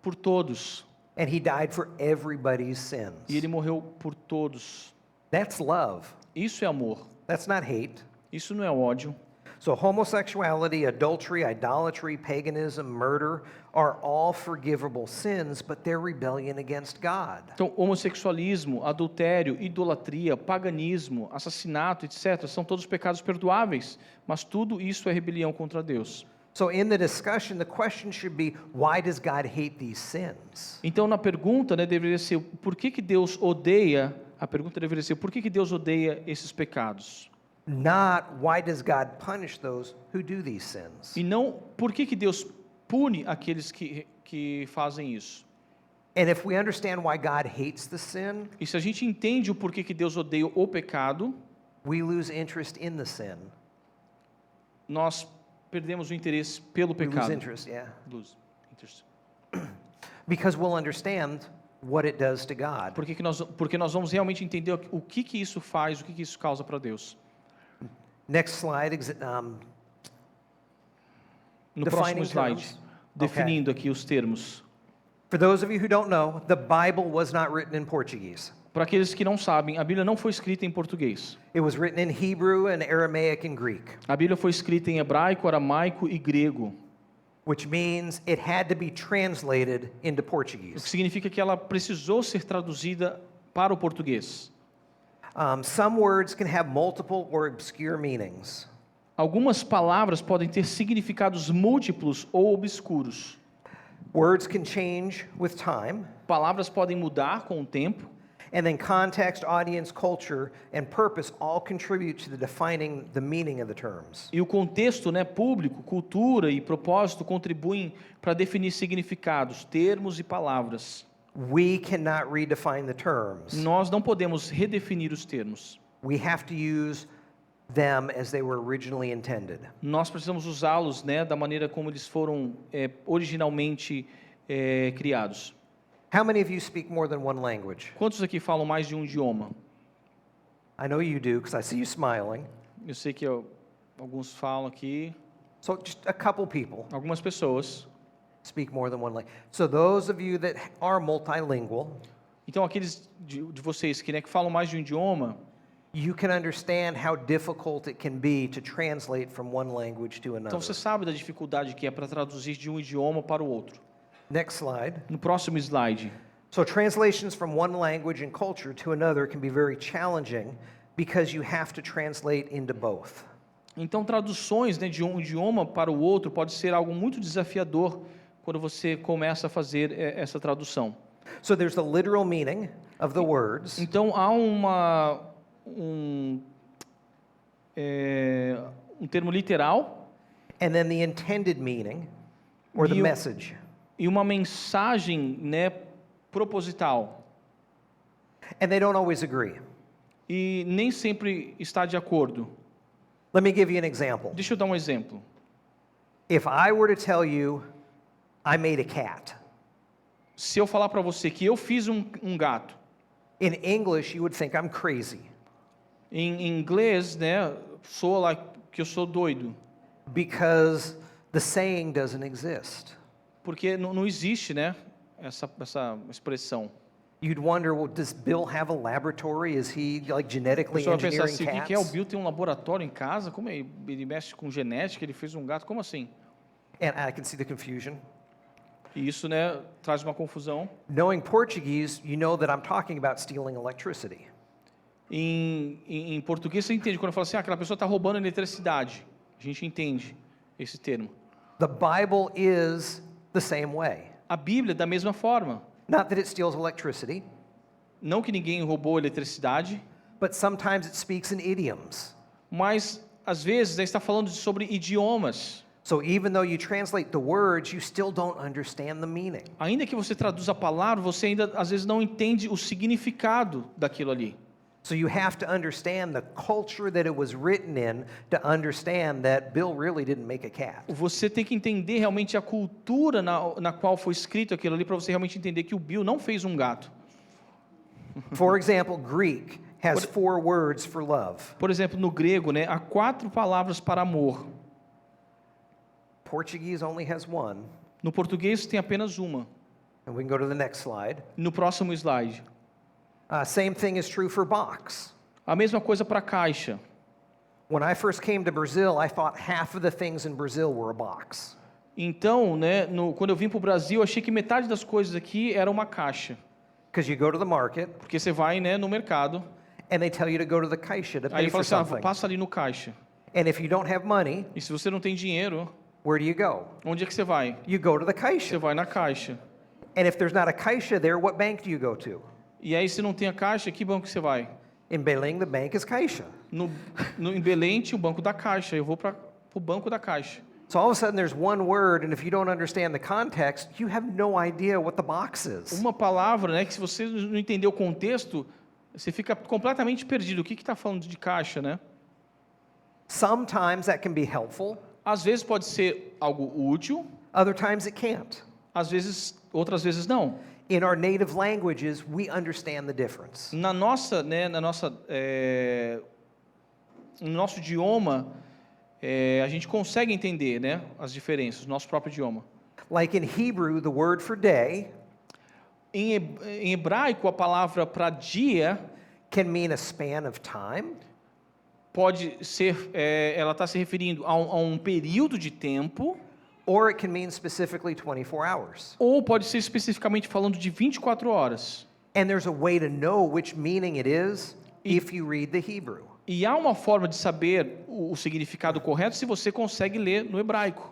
por todos, And he died for everybody's sins. e ele morreu por todos. That's love. Isso é amor. That's not hate. Isso não é ódio. So homosexuality, adultery, idolatry, paganism, murder are all forgivable sins, but they're rebellion against God. Então, homossexualismo, adultério, idolatria, paganismo, assassinato, etc., são todos pecados perdoáveis, mas tudo isso é rebelião contra Deus. So in the discussion, the question should be, why does God hate these sins? Então, na pergunta, né, deveria ser, por que Deus odeia, a pergunta deveria ser, por que Deus odeia esses pecados? Not, why does God punish those who do these sins? E não, por que Deus pune aqueles que fazem isso? And if we understand why God hates the sin, E se a gente entende o porquê que Deus odeia o pecado, we lose interest in the sin. nós perdemos o interesse pelo We lose pecado. interest, yeah. Lose interest. Because we'll understand what it does to God. Porque nós vamos realmente entender o que isso faz, o que isso causa para Deus. Next slide, No Defining próximo slide, terms. definindo aqui os termos. For those of you who don't know, the Bible was not written in Portuguese. Para aqueles que não sabem, a Bíblia não foi escrita em português. It was written in Hebrew and Aramaic and Greek, A Bíblia foi escrita em hebraico, aramaico e grego, which means it had to be translated into o que Portuguese. significa que ela precisou ser traduzida para o português. Some words can have multiple or obscure meanings. Algumas palavras podem ter significados múltiplos ou obscuros. Words can change with time, Palavras podem mudar com o tempo, and then context, audience, culture, and purpose all contribute to the defining the meaning of the terms. e o contexto, né, público, cultura e propósito contribuem para definir significados, termos e palavras. We cannot redefine the terms. Nós não podemos redefinir os termos. We have to use them as they were originally intended. Nós precisamos usá-los, né, da maneira como eles foram originalmente criados. How many of you speak more than one language? Quantos aqui falam mais de um idioma? I know you do because I see you smiling. Eu sei que alguns falam aqui, So just a couple people algumas pessoas. speak more than one language. So those of you that are multilingual, Então, aqueles de vocês que, né, que falam mais de um idioma, you can understand how difficult it can be to translate from one language to another. então você sabe da dificuldade que é para traduzir de um idioma para o outro. Next slide. No próximo slide. So translations from one language and culture to another can be very challenging because you have to translate into both. Então, traduções, né, de um idioma para o outro pode ser algo muito desafiador quando você começa a fazer essa tradução. So there's the literal meaning of the words, Então, há um termo literal and then the intended meaning or the E o- message. e uma mensagem, né, proposital. And they don't always agree. E nem sempre está de acordo. Let me give you an example. Deixa eu dar um exemplo. If I were to tell you I made a cat, Se eu falar para você que eu fiz um gato, in English you would think I'm crazy em inglês, né, soa lá que eu sou doido, because the saying doesn't exist. porque não existe, né, essa expressão. You'd wonder, well, does Bill have a laboratory? Is he like A genetically pessoa vai pensar engineering assim, o que é? O cats? Bill tem um laboratório em casa? Como é? Ele mexe com genética, ele fez um gato, como assim? And I can see the confusion. E isso, né, traz uma confusão. Knowing Portuguese, you know that I'm talking about stealing electricity. Em português você entende quando eu falo assim, aquela pessoa está roubando eletricidade. A gente entende esse termo. The Bible is the same way. A Bíblia, da mesma forma. Not that it steals electricity, Não que ninguém roubou eletricidade, but sometimes it speaks in idioms. mas às vezes está falando sobre idiomas. So even though you translate the words, you still don't understand the meaning. Ainda que você traduza a palavra, você ainda às vezes não entende o significado daquilo ali. So you have to understand the culture that it was written in to understand that Bill really didn't make a cat. Você tem que entender realmente a cultura na qual foi escrito aquilo ali para você realmente entender que o Bill não fez um gato. For example, Greek has 4 words for love. Por exemplo, no grego, né, há 4 palavras para amor. Portuguese only has 1. No português tem apenas uma. And we can go to the next slide. No próximo slide. Same thing is true for box. A mesma coisa para caixa. When I first came to Brazil, I thought half of the things in Brazil were a box. Então, né, quando eu vim para o Brasil, eu achei que metade das coisas aqui era uma caixa. Because you go to the market, Porque você vai, né, no mercado, and they tell you to go to the caixa to aí pay ele fala for assim, something. passa ali no caixa. And if you don't have money, E se você não tem dinheiro, where do you go? onde é que você vai? You go to the Você caixa. vai na caixa. And if there's not a caixa there, what bank do you go to? E aí, se não tem a caixa, que banco você vai? In Belém, the bank is caixa. Em Belém tinha o banco da caixa. Eu vou para o banco da caixa. So all of a sudden there's one word, and if you don't understand the context, you have no idea what the box is. Uma palavra, né, que se você não entender o contexto, você fica completamente perdido. O que está falando de caixa, né? Sometimes that can be helpful, Às vezes pode ser algo útil, other times it can't. outras vezes não. In our native languages, we understand the difference. No nosso idioma, a gente consegue entender, né, as diferenças, no nosso próprio idioma. Like in Hebrew, the word for day Em hebraico, a palavra para dia can mean a span of time, pode ser, ela está se referindo a um período de tempo, or it can mean specifically 24 hours. ou pode ser especificamente falando de 24 horas. And there's a way to know which meaning it is if you read the Hebrew. E há uma forma de saber o significado correto se você consegue ler no hebraico.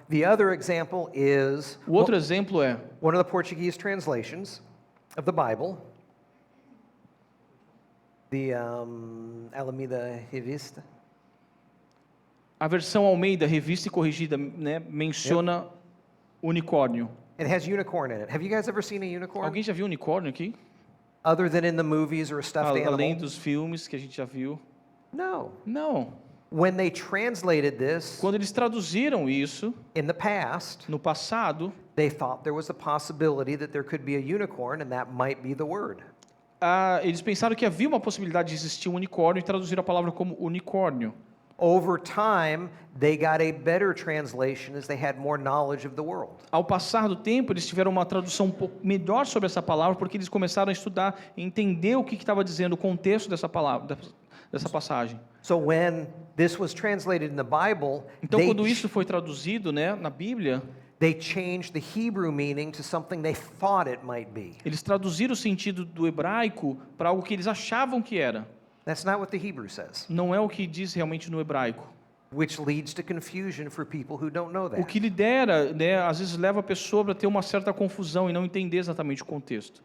The other example is O outro exemplo é one of the Portuguese translations of the Bible, the Alameda Revista. a versão Almeida, revista e corrigida, né, menciona unicórnio. It has unicorn in it. Have you guys ever seen a unicorn? Alguém já viu unicórnio aqui? Other than in the movies or a stuffed Além animal? dos filmes que a gente já viu? No. Não. When they translated this Quando eles traduziram isso in the past, no passado, they thought there was a possibility that there could be a unicorn and that might be the word. eles pensaram que havia uma possibilidade de existir um unicórnio e traduziram a palavra como unicórnio. Over time, they got a better translation as they had more knowledge of the world. Ao passar do tempo, eles tiveram uma tradução um pouco melhor sobre essa palavra, porque eles começaram a estudar e entender o que estava dizendo, o contexto dessa palavra, dessa passagem. So when this was translated in the Bible, Então, quando isso foi traduzido, né, na Bíblia, they changed the Hebrew meaning to something they thought it might be. eles traduziram o sentido do hebraico para algo que eles achavam que era. That's not what the Hebrew says, Não é o que diz realmente no hebraico. which leads to confusion for people who don't know O that. que lidera, né, às vezes leva a pessoa para ter uma certa confusão e não entender exatamente o contexto.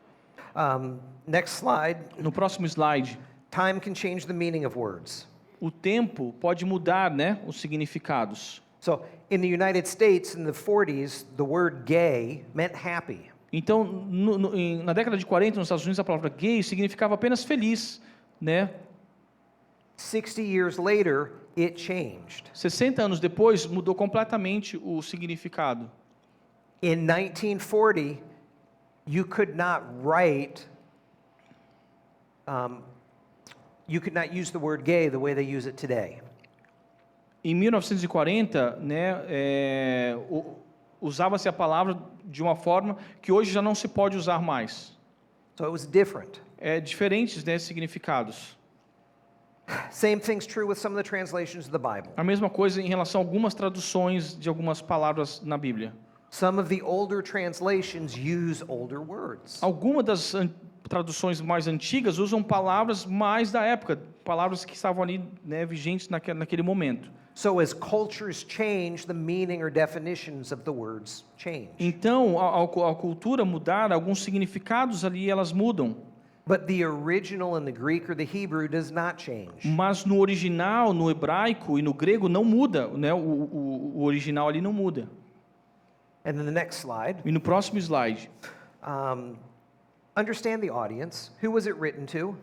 Next slide. No próximo slide, Time can change the meaning of words. o tempo pode mudar, né, os significados. So in the United States in the 40s, the word gay meant happy. Então, na década de 40, nos Estados Unidos, a palavra gay significava apenas feliz, né? 60 years later, it changed. 60 anos depois, mudou completamente o significado. In 1940, you could not write, you could not use the word gay the way they use it today. Em 1940, né, usava-se a palavra de uma forma que hoje já não se pode usar mais. So it was different. Diferentes, né, significados. Same thing's true with some of the translations of the Bible. A mesma coisa em relação a algumas traduções de algumas palavras na Bíblia. Some of the older translations use older words. Algumas das traduções mais antigas usam palavras mais da época, palavras que estavam ali, né, vigentes naquele momento. So as cultures change, the meaning or definitions of the words change. Então, a cultura mudar, alguns significados ali elas mudam. But the original in the Greek or the Hebrew does not change. Mas no original, no hebraico e no grego não muda, né? O original ali não muda. And then the next slide. E no próximo slide, Understand the audience. Who was it written to?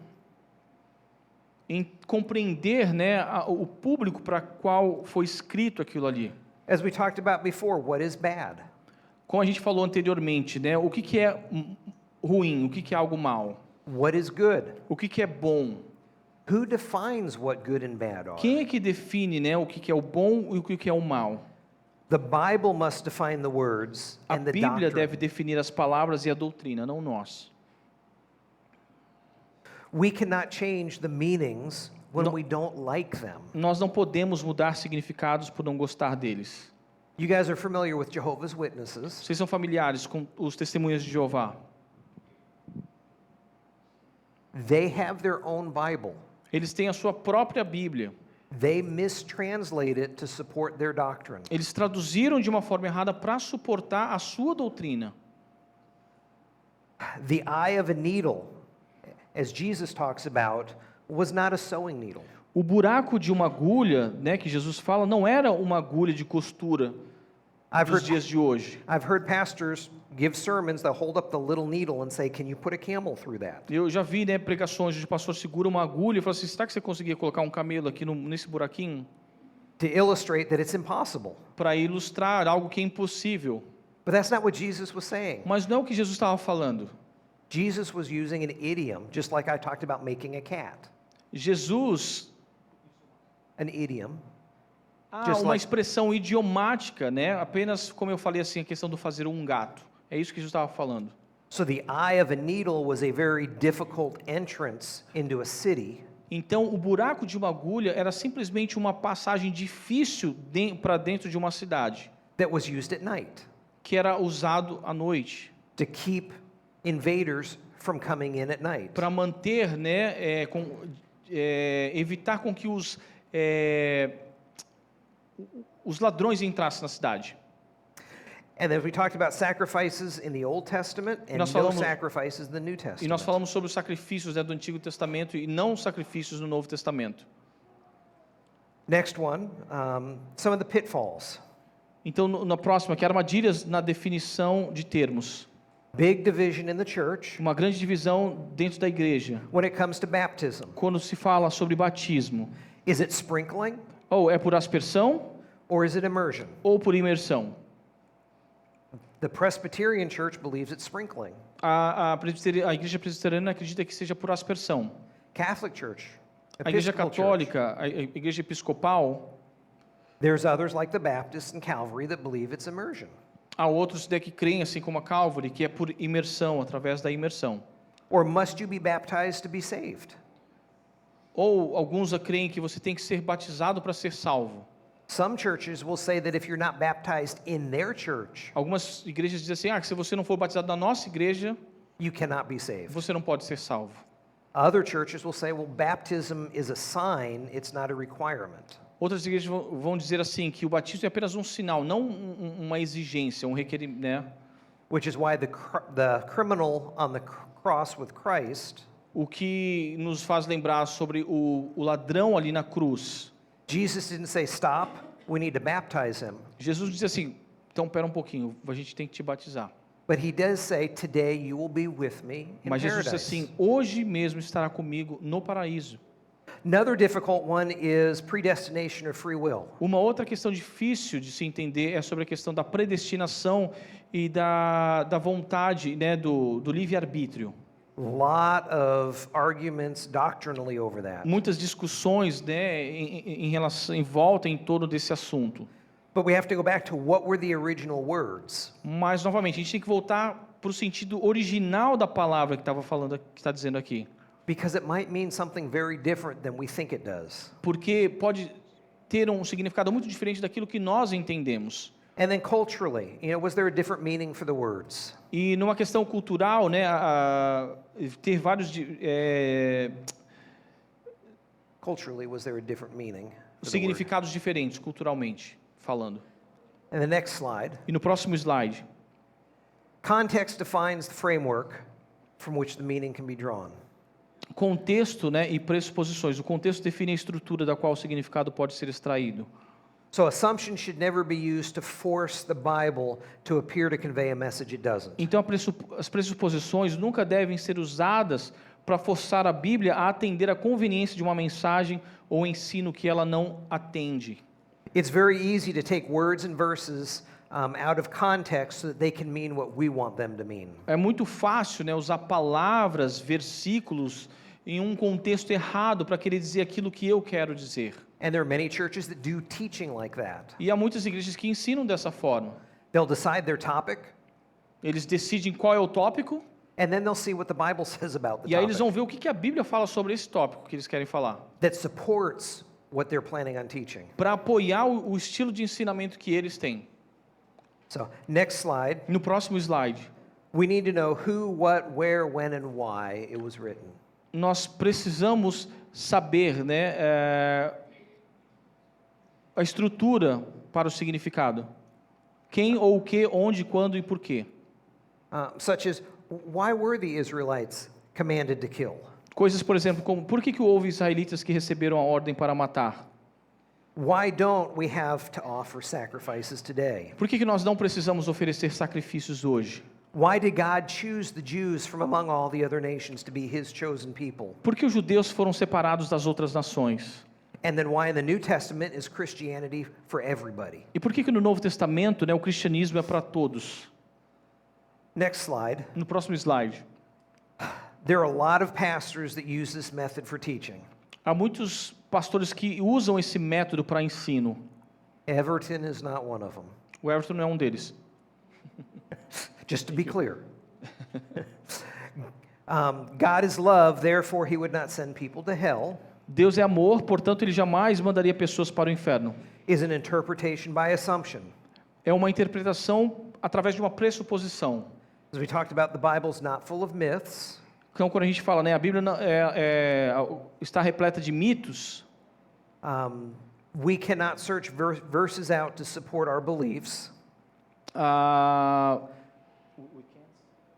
em compreender, né, o público para qual foi escrito aquilo ali. As we talked about before, what is bad? Como a gente falou anteriormente, né, o que é ruim, o que é algo mal. What is good? O que é bom? Who defines what good and bad are? Quem é que define, né, o que é o bom e o que é o mal? The Bible must define the words A and the Bíblia doctrine. deve definir as palavras e a doutrina, não nós. We cannot change the meanings when No- we don't like them. Nós não podemos mudar significados por não gostar deles. You guys are familiar with Jehovah's Witnesses. Vocês são familiares com os testemunhas de Jeová? They have their own Bible. Eles têm a sua própria Bíblia. They mistranslate it to support their doctrine. Eles traduziram de uma forma errada para suportar a sua doutrina. The eye of a needle, as Jesus talks about, was not a sewing needle. O buraco de uma agulha, né, que Jesus fala, não era uma agulha de costura I've dos heard, dias de hoje. I've heard pastors give sermons that hold up the little needle and say, "Can you put a camel through that?" Eu já vi, né, pregações onde o pastor segura uma agulha e fala assim, será que você conseguia colocar um camelo aqui nesse buraquinho? To illustrate that it's impossible. Para ilustrar algo que é impossível. But that's not what Jesus was saying. Mas não é o que Jesus estava falando. Jesus was using an idiom, just like I talked about making a cat. Jesus, An idiom. uma Just like- expressão idiomática, né? Apenas, como eu falei assim, a questão do fazer um gato. É isso que Jesus estava falando. So the eye of a needle was a very difficult entrance into a city. Então, o buraco de uma agulha era simplesmente uma passagem difícil para dentro de uma cidade, That was used at night que era usado à noite, to keep invaders from coming in at night. para manter, né, evitar com que os ladrões entrassem na cidade. And then we talked about sacrifices in the Old Testament and nós no falamos- sacrifices in the New E nós Testament. falamos sobre os sacrifícios, né, do Antigo Testamento e não os sacrifícios do Novo Testamento. Next one, some of the pitfalls. Então, na próxima, que armadilhas na definição de termos. Big division in the church Uma grande divisão dentro da igreja. when it comes to baptism. Quando se fala sobre batismo. Is it sprinkling Ou é por aspersão or is it immersion? ou por imersão. The Presbyterian church believes it's sprinkling. A igreja presbiteriana acredita que seja por aspersão. Catholic church, A igreja Episcopal church. católica, a igreja episcopal, There's others like the Baptists and Calvary that believe it's immersion. há outros que creem, assim como a Calvary, que é por imersão, através da imersão. Or must you be baptized to be saved? Ou alguns creem que você tem que ser batizado para ser salvo. Some churches will say that if you're not baptized in their church, Algumas igrejas dizem assim, que se você não for batizado na nossa igreja, you cannot be saved. você não pode ser salvo. Other churches will say, well, baptism is a sign, it's not a requirement. Outras igrejas vão dizer assim, que o batismo é apenas um sinal, não uma exigência, um requerimento, né? Which is why the criminal on the cross with Christ, O que nos faz lembrar sobre o ladrão ali na cruz. Jesus didn't say, stop, we need to baptize him. Jesus disse assim, então pera um pouquinho, a gente tem que te batizar. But he does say, today you will be with me in Mas Jesus paradise. disse assim, hoje mesmo estará comigo no paraíso. Another difficult one is predestination or free will. Uma outra questão difícil de se entender é sobre a questão da predestinação e da vontade, né, do livre-arbítrio. Lot of arguments doctrinally over that. Muitas discussões, né, em relação, em volta em torno desse assunto. But we have to go back to what were the original words. Mas novamente, a gente tem que voltar para o sentido original da palavra que estava falando, que está dizendo aqui, Because it might mean something very different than we think it does. porque pode ter um significado muito diferente daquilo que nós entendemos. And then culturally, was there a different meaning for the words? E numa questão cultural, né, ter vários Culturally, was there a different meaning for the word? significados diferentes, culturalmente falando. And the next slide. E no próximo slide, Context defines the framework from which the meaning can be drawn. contexto, né, e pressuposições. O contexto define a estrutura da qual o significado pode ser extraído. So assumptions should never be used to force the Bible to appear to convey a message it doesn't. Então, as pressuposições nunca devem ser usadas para forçar a Bíblia a atender à conveniência de uma mensagem ou ensino que ela não atende. It's very easy to take words and verses out of context so that they can mean what we want them to mean. É muito fácil, né, usar palavras, versículos em um contexto errado para querer dizer aquilo que eu quero dizer. And there are many churches that do teaching like that. E há muitas igrejas que ensinam dessa forma. They'll decide their topic, Eles decidem qual é o tópico and then they'll see what the Bible says about the e aí eles topic vão ver o que a Bíblia fala sobre esse tópico que eles querem falar, that supports what they're planning on teaching. para apoiar o estilo de ensinamento que eles têm. So, next slide. No próximo slide, We need to know who, what, where, when, and why it was written. nós precisamos saber, né, a estrutura para o significado. Quem ou o que, onde, quando e por quê. Such as, why were the Israelites commanded to kill? Coisas, por exemplo, como por que houve israelitas que receberam a ordem para matar? Why don't we have to offer sacrifices today? Por que nós não precisamos oferecer sacrifícios hoje? Why did God choose the Jews from among all the other nations to be his chosen people? Por que os judeus foram separados das outras nações? And then why in the New Testament is Christianity for everybody? E por que no Novo Testamento, né, o cristianismo é para todos? Next slide. No próximo slide. There are a lot of pastors that use this method for teaching. Há muitos pastores que usam esse método para ensino. Everton is not one of them. O Everton não é um deles. Just to be clear. God is love, therefore he would not send people to hell, Deus é amor, portanto ele jamais mandaria pessoas para o inferno. is an interpretation by assumption. É uma interpretação através de uma pressuposição. As we talked about, the Bible's not full of myths. Então, quando a gente fala, né, a Bíblia está repleta de mitos, We cannot search verses out to support our beliefs. ah,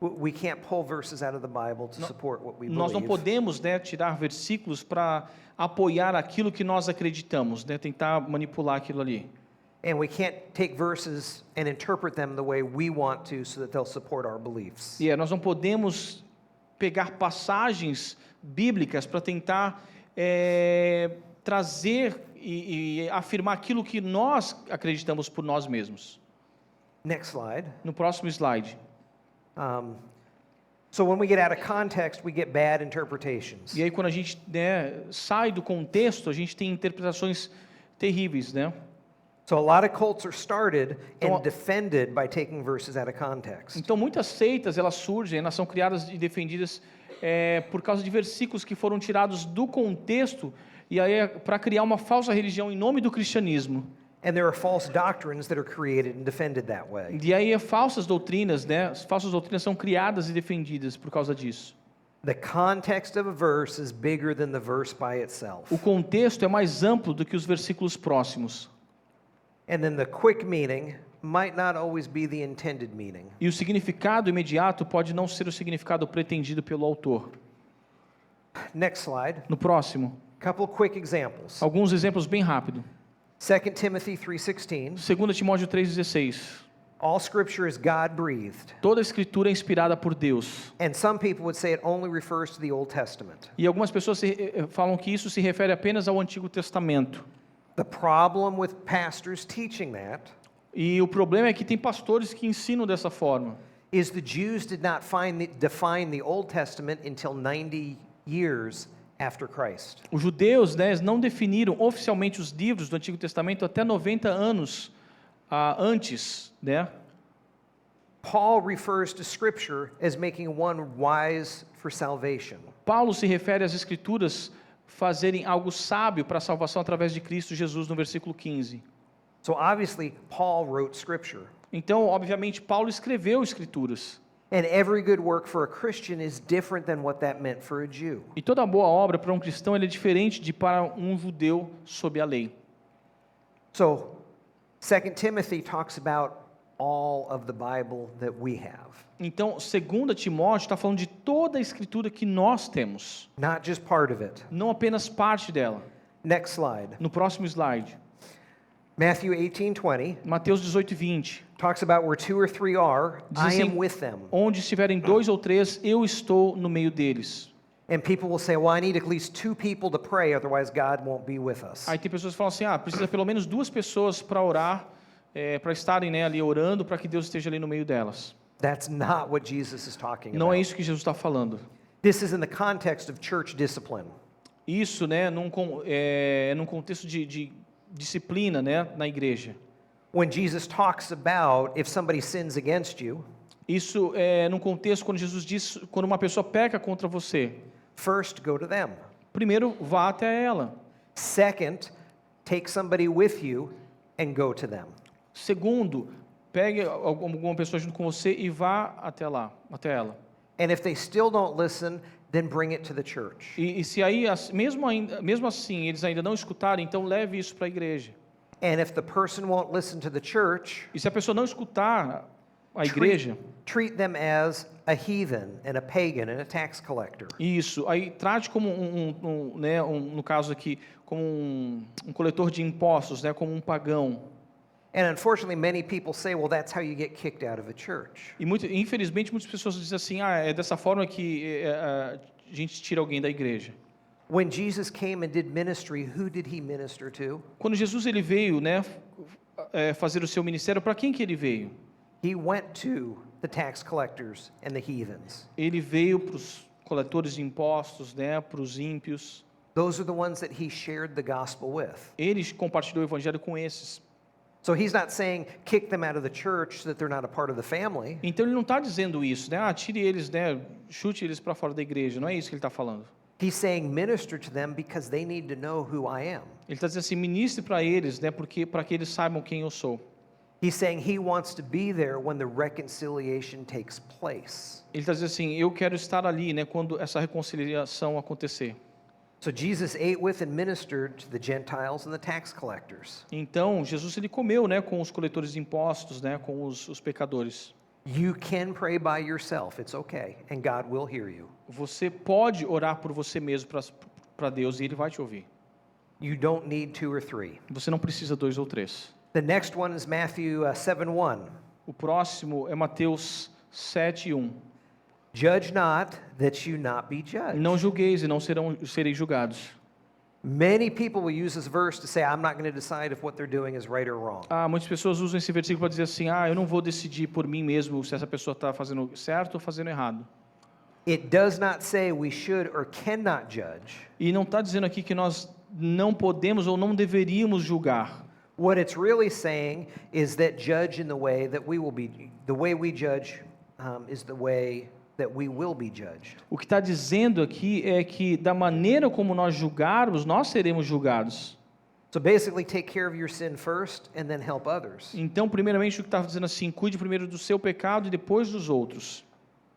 We can't pull verses out of the Bible to support what we nós não believe. podemos, né, tirar versículos para apoiar aquilo que nós acreditamos, né, tentar manipular aquilo ali. And we can't take verses and interpret them the way we want to so that they'll support our beliefs. E nós não podemos pegar passagens bíblicas para tentar trazer e afirmar aquilo que nós acreditamos por nós mesmos. Next slide. No próximo slide. So when we get out of context, we get bad interpretations. E aí quando a gente, né, sai do contexto, a gente tem interpretações terríveis, né? So a lot of cults are started Então, and defended by taking verses out of context. Então muitas seitas elas surgem, elas são criadas e defendidas por causa de versículos que foram tirados do contexto e aí para criar uma falsa religião em nome do cristianismo. And there are false doctrines that are created and defended that way. E aí falsas doutrinas, né? As falsas doutrinas são criadas e defendidas por causa disso. The context of a verse is bigger than the verse by itself. O contexto é mais amplo do que os versículos próximos. And then the quick meaning might not always be the intended meaning. E o significado imediato pode não ser o significado pretendido pelo autor. Next slide. No próximo, Couple quick examples. alguns exemplos bem rápido. 2 Timothy 3:16. 2 Timóteo 3,16. All scripture is God-breathed. Toda a escritura é inspirada por Deus. And some people would say it only refers to the Old Testament. E algumas pessoas falam que isso se refere apenas ao Antigo Testamento. The problem with pastors teaching that E o problema é que tem pastores que ensinam dessa forma. is the Jews did not define the Old Testament until 90 years after Christ. Os judeus, né, não definiram oficialmente os livros do Antigo Testamento até 90 anos antes, né? Paul refers to Scripture as making one wise for salvation. Paulo se refere às Escrituras fazerem algo sábio para a salvação através de Cristo Jesus no versículo 15. So obviously, Paul wrote Scripture. Então, obviamente, Paulo escreveu Escrituras. And every good work for a Christian is different than what that meant for a Jew. E toda boa obra para um cristão ele é diferente de para um judeu sob a lei. So 2 Timothy talks about all of the Bible that we have, Então, 2 Timóteo está falando de toda a Escritura que nós temos, not just part of it. não apenas parte dela. Next slide. No próximo slide, Matthew 18:20 Mateus 18:20. talks about where 2 or 3 are, Diz I assim, am with them. onde estiverem 2 ou 3, eu estou no meio deles. And people will say, well, I need at least 2 people to pray, otherwise God won't be with us. Aí tem pessoas que falam assim, precisa pelo menos 2 pessoas para orar, para estarem, né, ali orando para que Deus esteja ali no meio delas. That's not what Jesus is talking Não é about. isso que Jesus está falando. This is in the context of church discipline. Isso, né, num contexto de disciplina, né, na igreja. When Jesus talks about if somebody sins against you, Isso é num contexto quando Jesus diz, quando uma pessoa peca contra você, first go to them. primeiro vá até ela. Second, take somebody with you and go to them. Segundo, pegue alguma pessoa junto com você e vá até lá, até ela. And if they still don't listen, then bring it to the church. E se aí, mesmo assim, eles ainda não escutarem, então leve isso para a igreja. And if the person won't listen to the church, E se a pessoa não escutar a igreja, treat them as a heathen and a pagan and a tax collector. isso, aí trate como no caso aqui, como um coletor de impostos, né, como um pagão. And unfortunately, many people say, well, that's how you get kicked out of a church. E infelizmente muitas pessoas dizem assim, é dessa forma que a gente tira alguém da igreja. When Jesus came and did ministry, who did he minister to? Quando Jesus ele veio, né, fazer o seu ministério, para quem que ele veio? He went to the tax collectors and the heathens. Ele veio para os coletores de impostos, né, para os ímpios. Those are the ones that he shared the gospel with. Ele compartilhou o evangelho com esses. So he's not saying kick them out of the church so that they're not a part of the family. Então ele não está dizendo isso, né? Tire eles, né? Chute eles para fora da igreja. Não é isso que ele está falando. He's saying minister to them because they need to know who I am. Ele está dizendo assim, ministre para eles, né? Porque para que eles saibam quem eu sou. He's saying he wants to be there when the reconciliation takes place. Ele está dizendo assim, eu quero estar ali, né? Quando essa reconciliação acontecer. So Jesus ate with and ministered to the Gentiles and the tax collectors. Então Jesus ele comeu, né? Com os coletores de impostos, né? Com os pecadores. You can pray by yourself. It's okay, and God will hear you. Você pode orar por você mesmo para Deus e Ele vai te ouvir. You don't need two or three. Você não precisa 2 ou 3. The next one is Matthew 7:1. O próximo é Mateus 7:1. Judge not that you not be judged. Não julgueis e não sereis julgados. Many people will use this verse to say, I'm not going to decide if what they're doing is right or wrong. Muitas pessoas usam esse versículo para dizer assim, eu não vou decidir por mim mesmo se essa pessoa está fazendo certo ou fazendo errado. It does not say we should or cannot judge. E não está dizendo aqui que nós não podemos ou não deveríamos julgar. What it's really saying is that judge in the way that we will be, the way we judge is the way that we will be judged. O que está dizendo aqui é que da maneira como nós julgarmos, nós seremos julgados. So basically, take care of your sin first and then help others. Então, primeiramente, o que está dizendo assim, cuide primeiro do seu pecado e depois dos outros.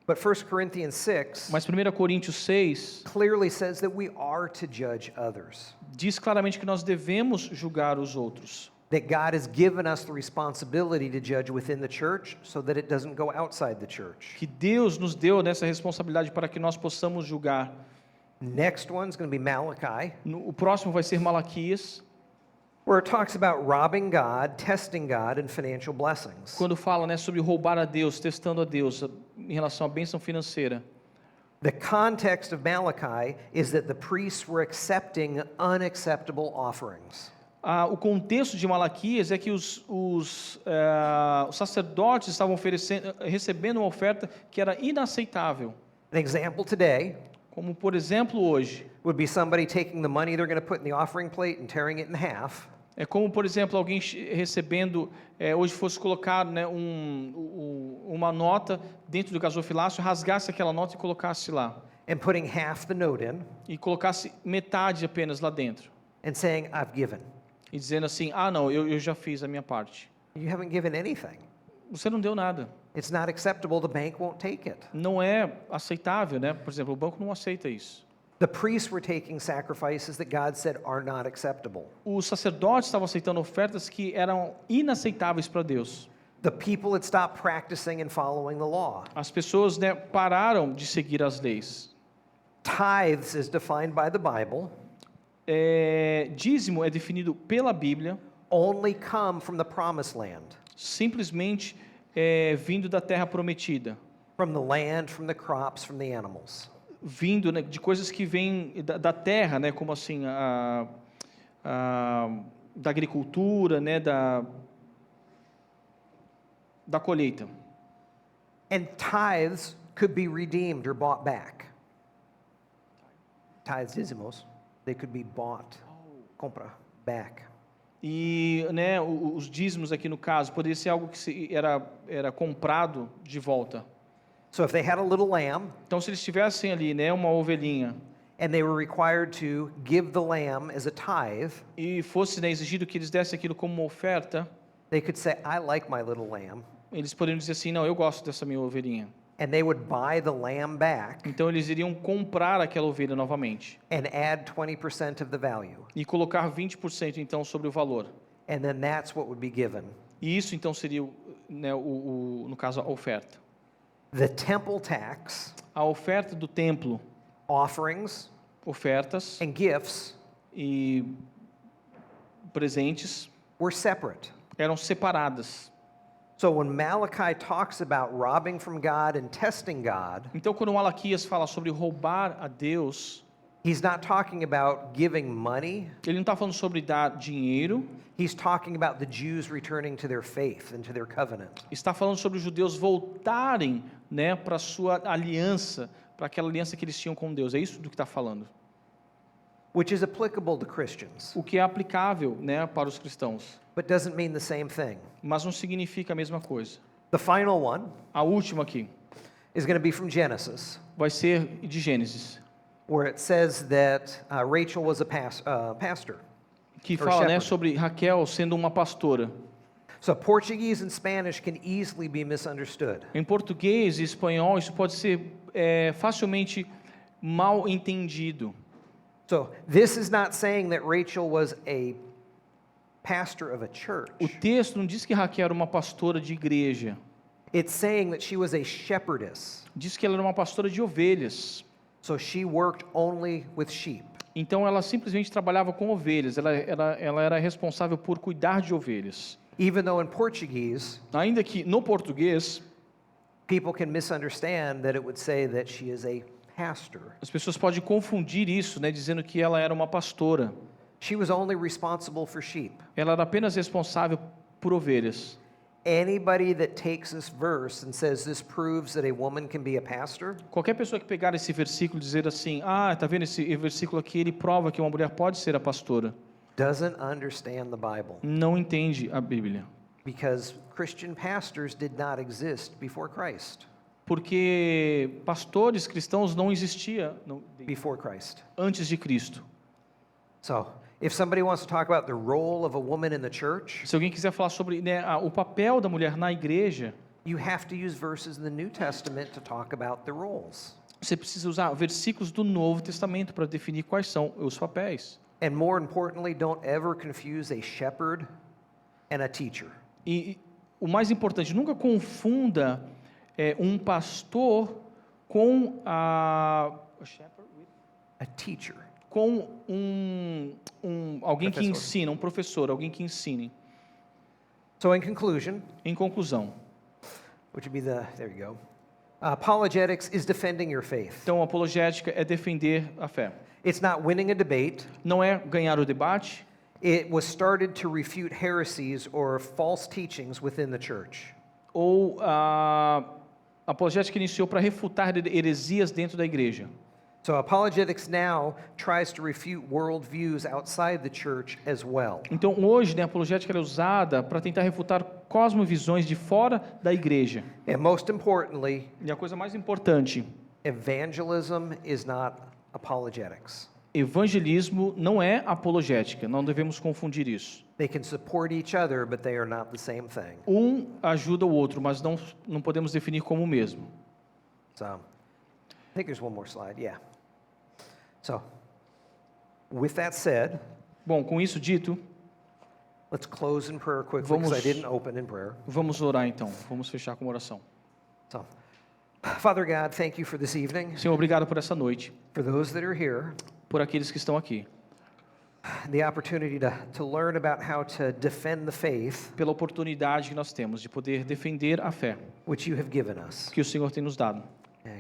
But 1 Corinthians 6 Mas 1 Coríntios 6 clearly says that we are to judge others. diz claramente que nós devemos julgar os outros. That God has given us the responsibility to judge within the church so that it doesn't go outside the church. Que Deus nos deu nessa responsabilidade para que nós possamos julgar. Next one's going to be Malachi, O próximo vai ser Malaquias, where it talks about robbing God, testing God, and financial blessings. quando fala, né, sobre roubar a Deus, testando a Deus em relação à bênção financeira. The context of Malachi is that the priests were accepting unacceptable offerings. O contexto de Malaquias é que os sacerdotes estavam recebendo uma oferta que era inaceitável. An example today Como, por exemplo, hoje. would be somebody taking the money they're going to put in the offering plate and tearing it in half. É como, por exemplo, alguém recebendo, hoje fosse colocar, né, uma nota dentro do gasofilácio, rasgasse aquela nota e colocasse lá. And putting half the note in E colocasse metade apenas lá dentro. and saying, I've given. E dizendo assim, não, eu já fiz a minha parte. You haven't given anything. Você não deu nada. It's not acceptable. The bank won't take it. Não é aceitável, né? Por exemplo, o banco não aceita isso. The priests were taking sacrifices that God said are not acceptable. Os sacerdotes estavam aceitando ofertas que eram inaceitáveis para Deus. The people had stopped practicing and following the law. As pessoas, né, pararam de seguir as leis. Tithes is defined by the Bible. Dízimo é definido pela Bíblia, Only come from the promised land. simplesmente vindo da terra prometida. From the land, from the crops, from the animals. Vindo, né, de coisas que vêm da terra, né, como assim, da agricultura, né, da colheita. And tithes could be redeemed or bought back. Tithes, dízimos, they could be bought, compra, back. E, né, os dízimos aqui no caso, poderia ser algo que era comprado de volta. So if they had a little lamb Então, se eles tivessem ali, né, uma ovelhinha, and they were required to give the lamb as a tithe, e fosse, né, exigido que eles dessem aquilo como uma oferta, they could say, I like my little lamb. eles poderiam dizer assim, não, eu gosto dessa minha ovelhinha. And they would buy the lamb back Então, eles iriam comprar aquela ovelha novamente and add 20% of the value. e colocar 20% então sobre o valor. And then that's what would be given. E isso então seria, né, no caso, a oferta. The temple tax, A oferta do templo, offerings, ofertas and gifts e presentes were separate. eram separadas. So when Malachi talks about robbing from God and testing God, Então, quando Malaquias fala sobre roubar a Deus, he's not talking about giving money. ele não está falando sobre dar dinheiro, He's talking about the Jews returning to their faith and to their covenant. está falando sobre os judeus voltarem, né, para a sua aliança, para aquela aliança que eles tinham com Deus. É isso do que está falando. Which is applicable to Christians, O que é aplicável, né, para os cristãos, but doesn't mean the same thing. mas não significa a mesma coisa. The final one A última aqui is going to be from Genesis, vai ser de Gênesis, where it says that Rachel was a pastor. que Or fala, né, shepherd. sobre Raquel sendo uma pastora. So Portuguese and Spanish can easily be misunderstood. Em português e espanhol, isso pode ser facilmente mal entendido. So this is not saying that Rachel was a pastor of a church. O texto não diz que Raquel era uma pastora de igreja. It's saying that she was a shepherdess. Diz que ela era uma pastora de ovelhas. So she worked only with sheep. Então ela simplesmente trabalhava com ovelhas. Ela era responsável por cuidar de ovelhas. Even though in Portuguese, Ainda que no português, people can misunderstand that it would say that she is a pastor. as pessoas podem confundir isso, né, dizendo que ela era uma pastora. She was only responsible for sheep. Ela era apenas responsável por ovelhas. Anybody that takes this verse and says this proves that a woman can be a pastor, Qualquer pessoa que pegar esse versículo e dizer assim, tá vendo esse versículo aqui, ele prova que uma mulher pode ser a pastora, doesn't understand the Bible, não entende a Bíblia. because Christian pastors did not exist before Christ. Porque pastores cristãos não existiam Before Christ. antes de Cristo. So, if somebody wants to talk about the role of a woman in the church, Se alguém quiser falar sobre, né, o papel da mulher na igreja, you have to use verses in the New Testament to talk about the roles. você precisa usar versículos do Novo Testamento para definir quais são os papéis. And more importantly, don't ever confuse a shepherd and a teacher. E o mais importante, nunca confunda um pastor com A teacher. com alguém que Professor. ensina, um professor, alguém que ensine. So, in conclusion, Em conclusão, which would be there you go. Apologetics is defending your faith. então, apologética é defender a fé. It's not winning a debate. Não é ganhar o debate, It was started to refute heresies or false teachings within the church. ou a apologética iniciou para refutar heresias dentro da igreja. So apologetics now tries to refute worldviews outside the church as well. Então, hoje, né, a apologética é usada para tentar refutar cosmovisões de fora da igreja. And most importantly, E a coisa mais importante, evangelism is not apologetics. evangelismo não é apologética, não devemos confundir isso. They can support each other, but they are not the same thing. Um ajuda o outro, mas não podemos definir como o mesmo. So, I think there's one more slide. Yeah. So, with that said, Bom, com isso dito, let's close in prayer quickly because I Vamos- didn't open in prayer. vamos orar então. Vamos fechar com uma oração. So, Father God, thank you for this evening, Senhor, obrigado por essa noite, for those that are here, por aqueles que estão aqui, the opportunity to learn about how to defend the faith pela oportunidade que nós temos de poder defender a fé which you have given us. que o Senhor tem nos dado.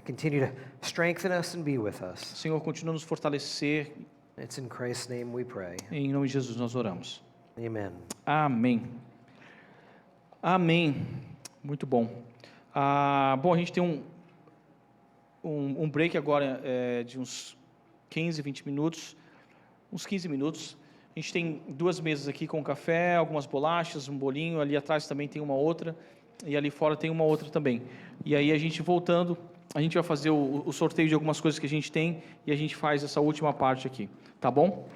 Continue to strengthen us and be with us. Senhor, continua a nos fortalecer. It's in Christ's name we pray. Em nome de Jesus nós oramos. Amen. Amém. Amém. Muito bom. Bom, a gente tem um break agora de uns 15, 20 minutos, uns 15 minutos. A gente tem 2 mesas aqui com café, algumas bolachas, um bolinho, ali atrás também tem uma outra, e ali fora tem uma outra também. E aí a gente voltando, a gente vai fazer o sorteio de algumas coisas que a gente tem, e a gente faz essa última parte aqui, tá bom?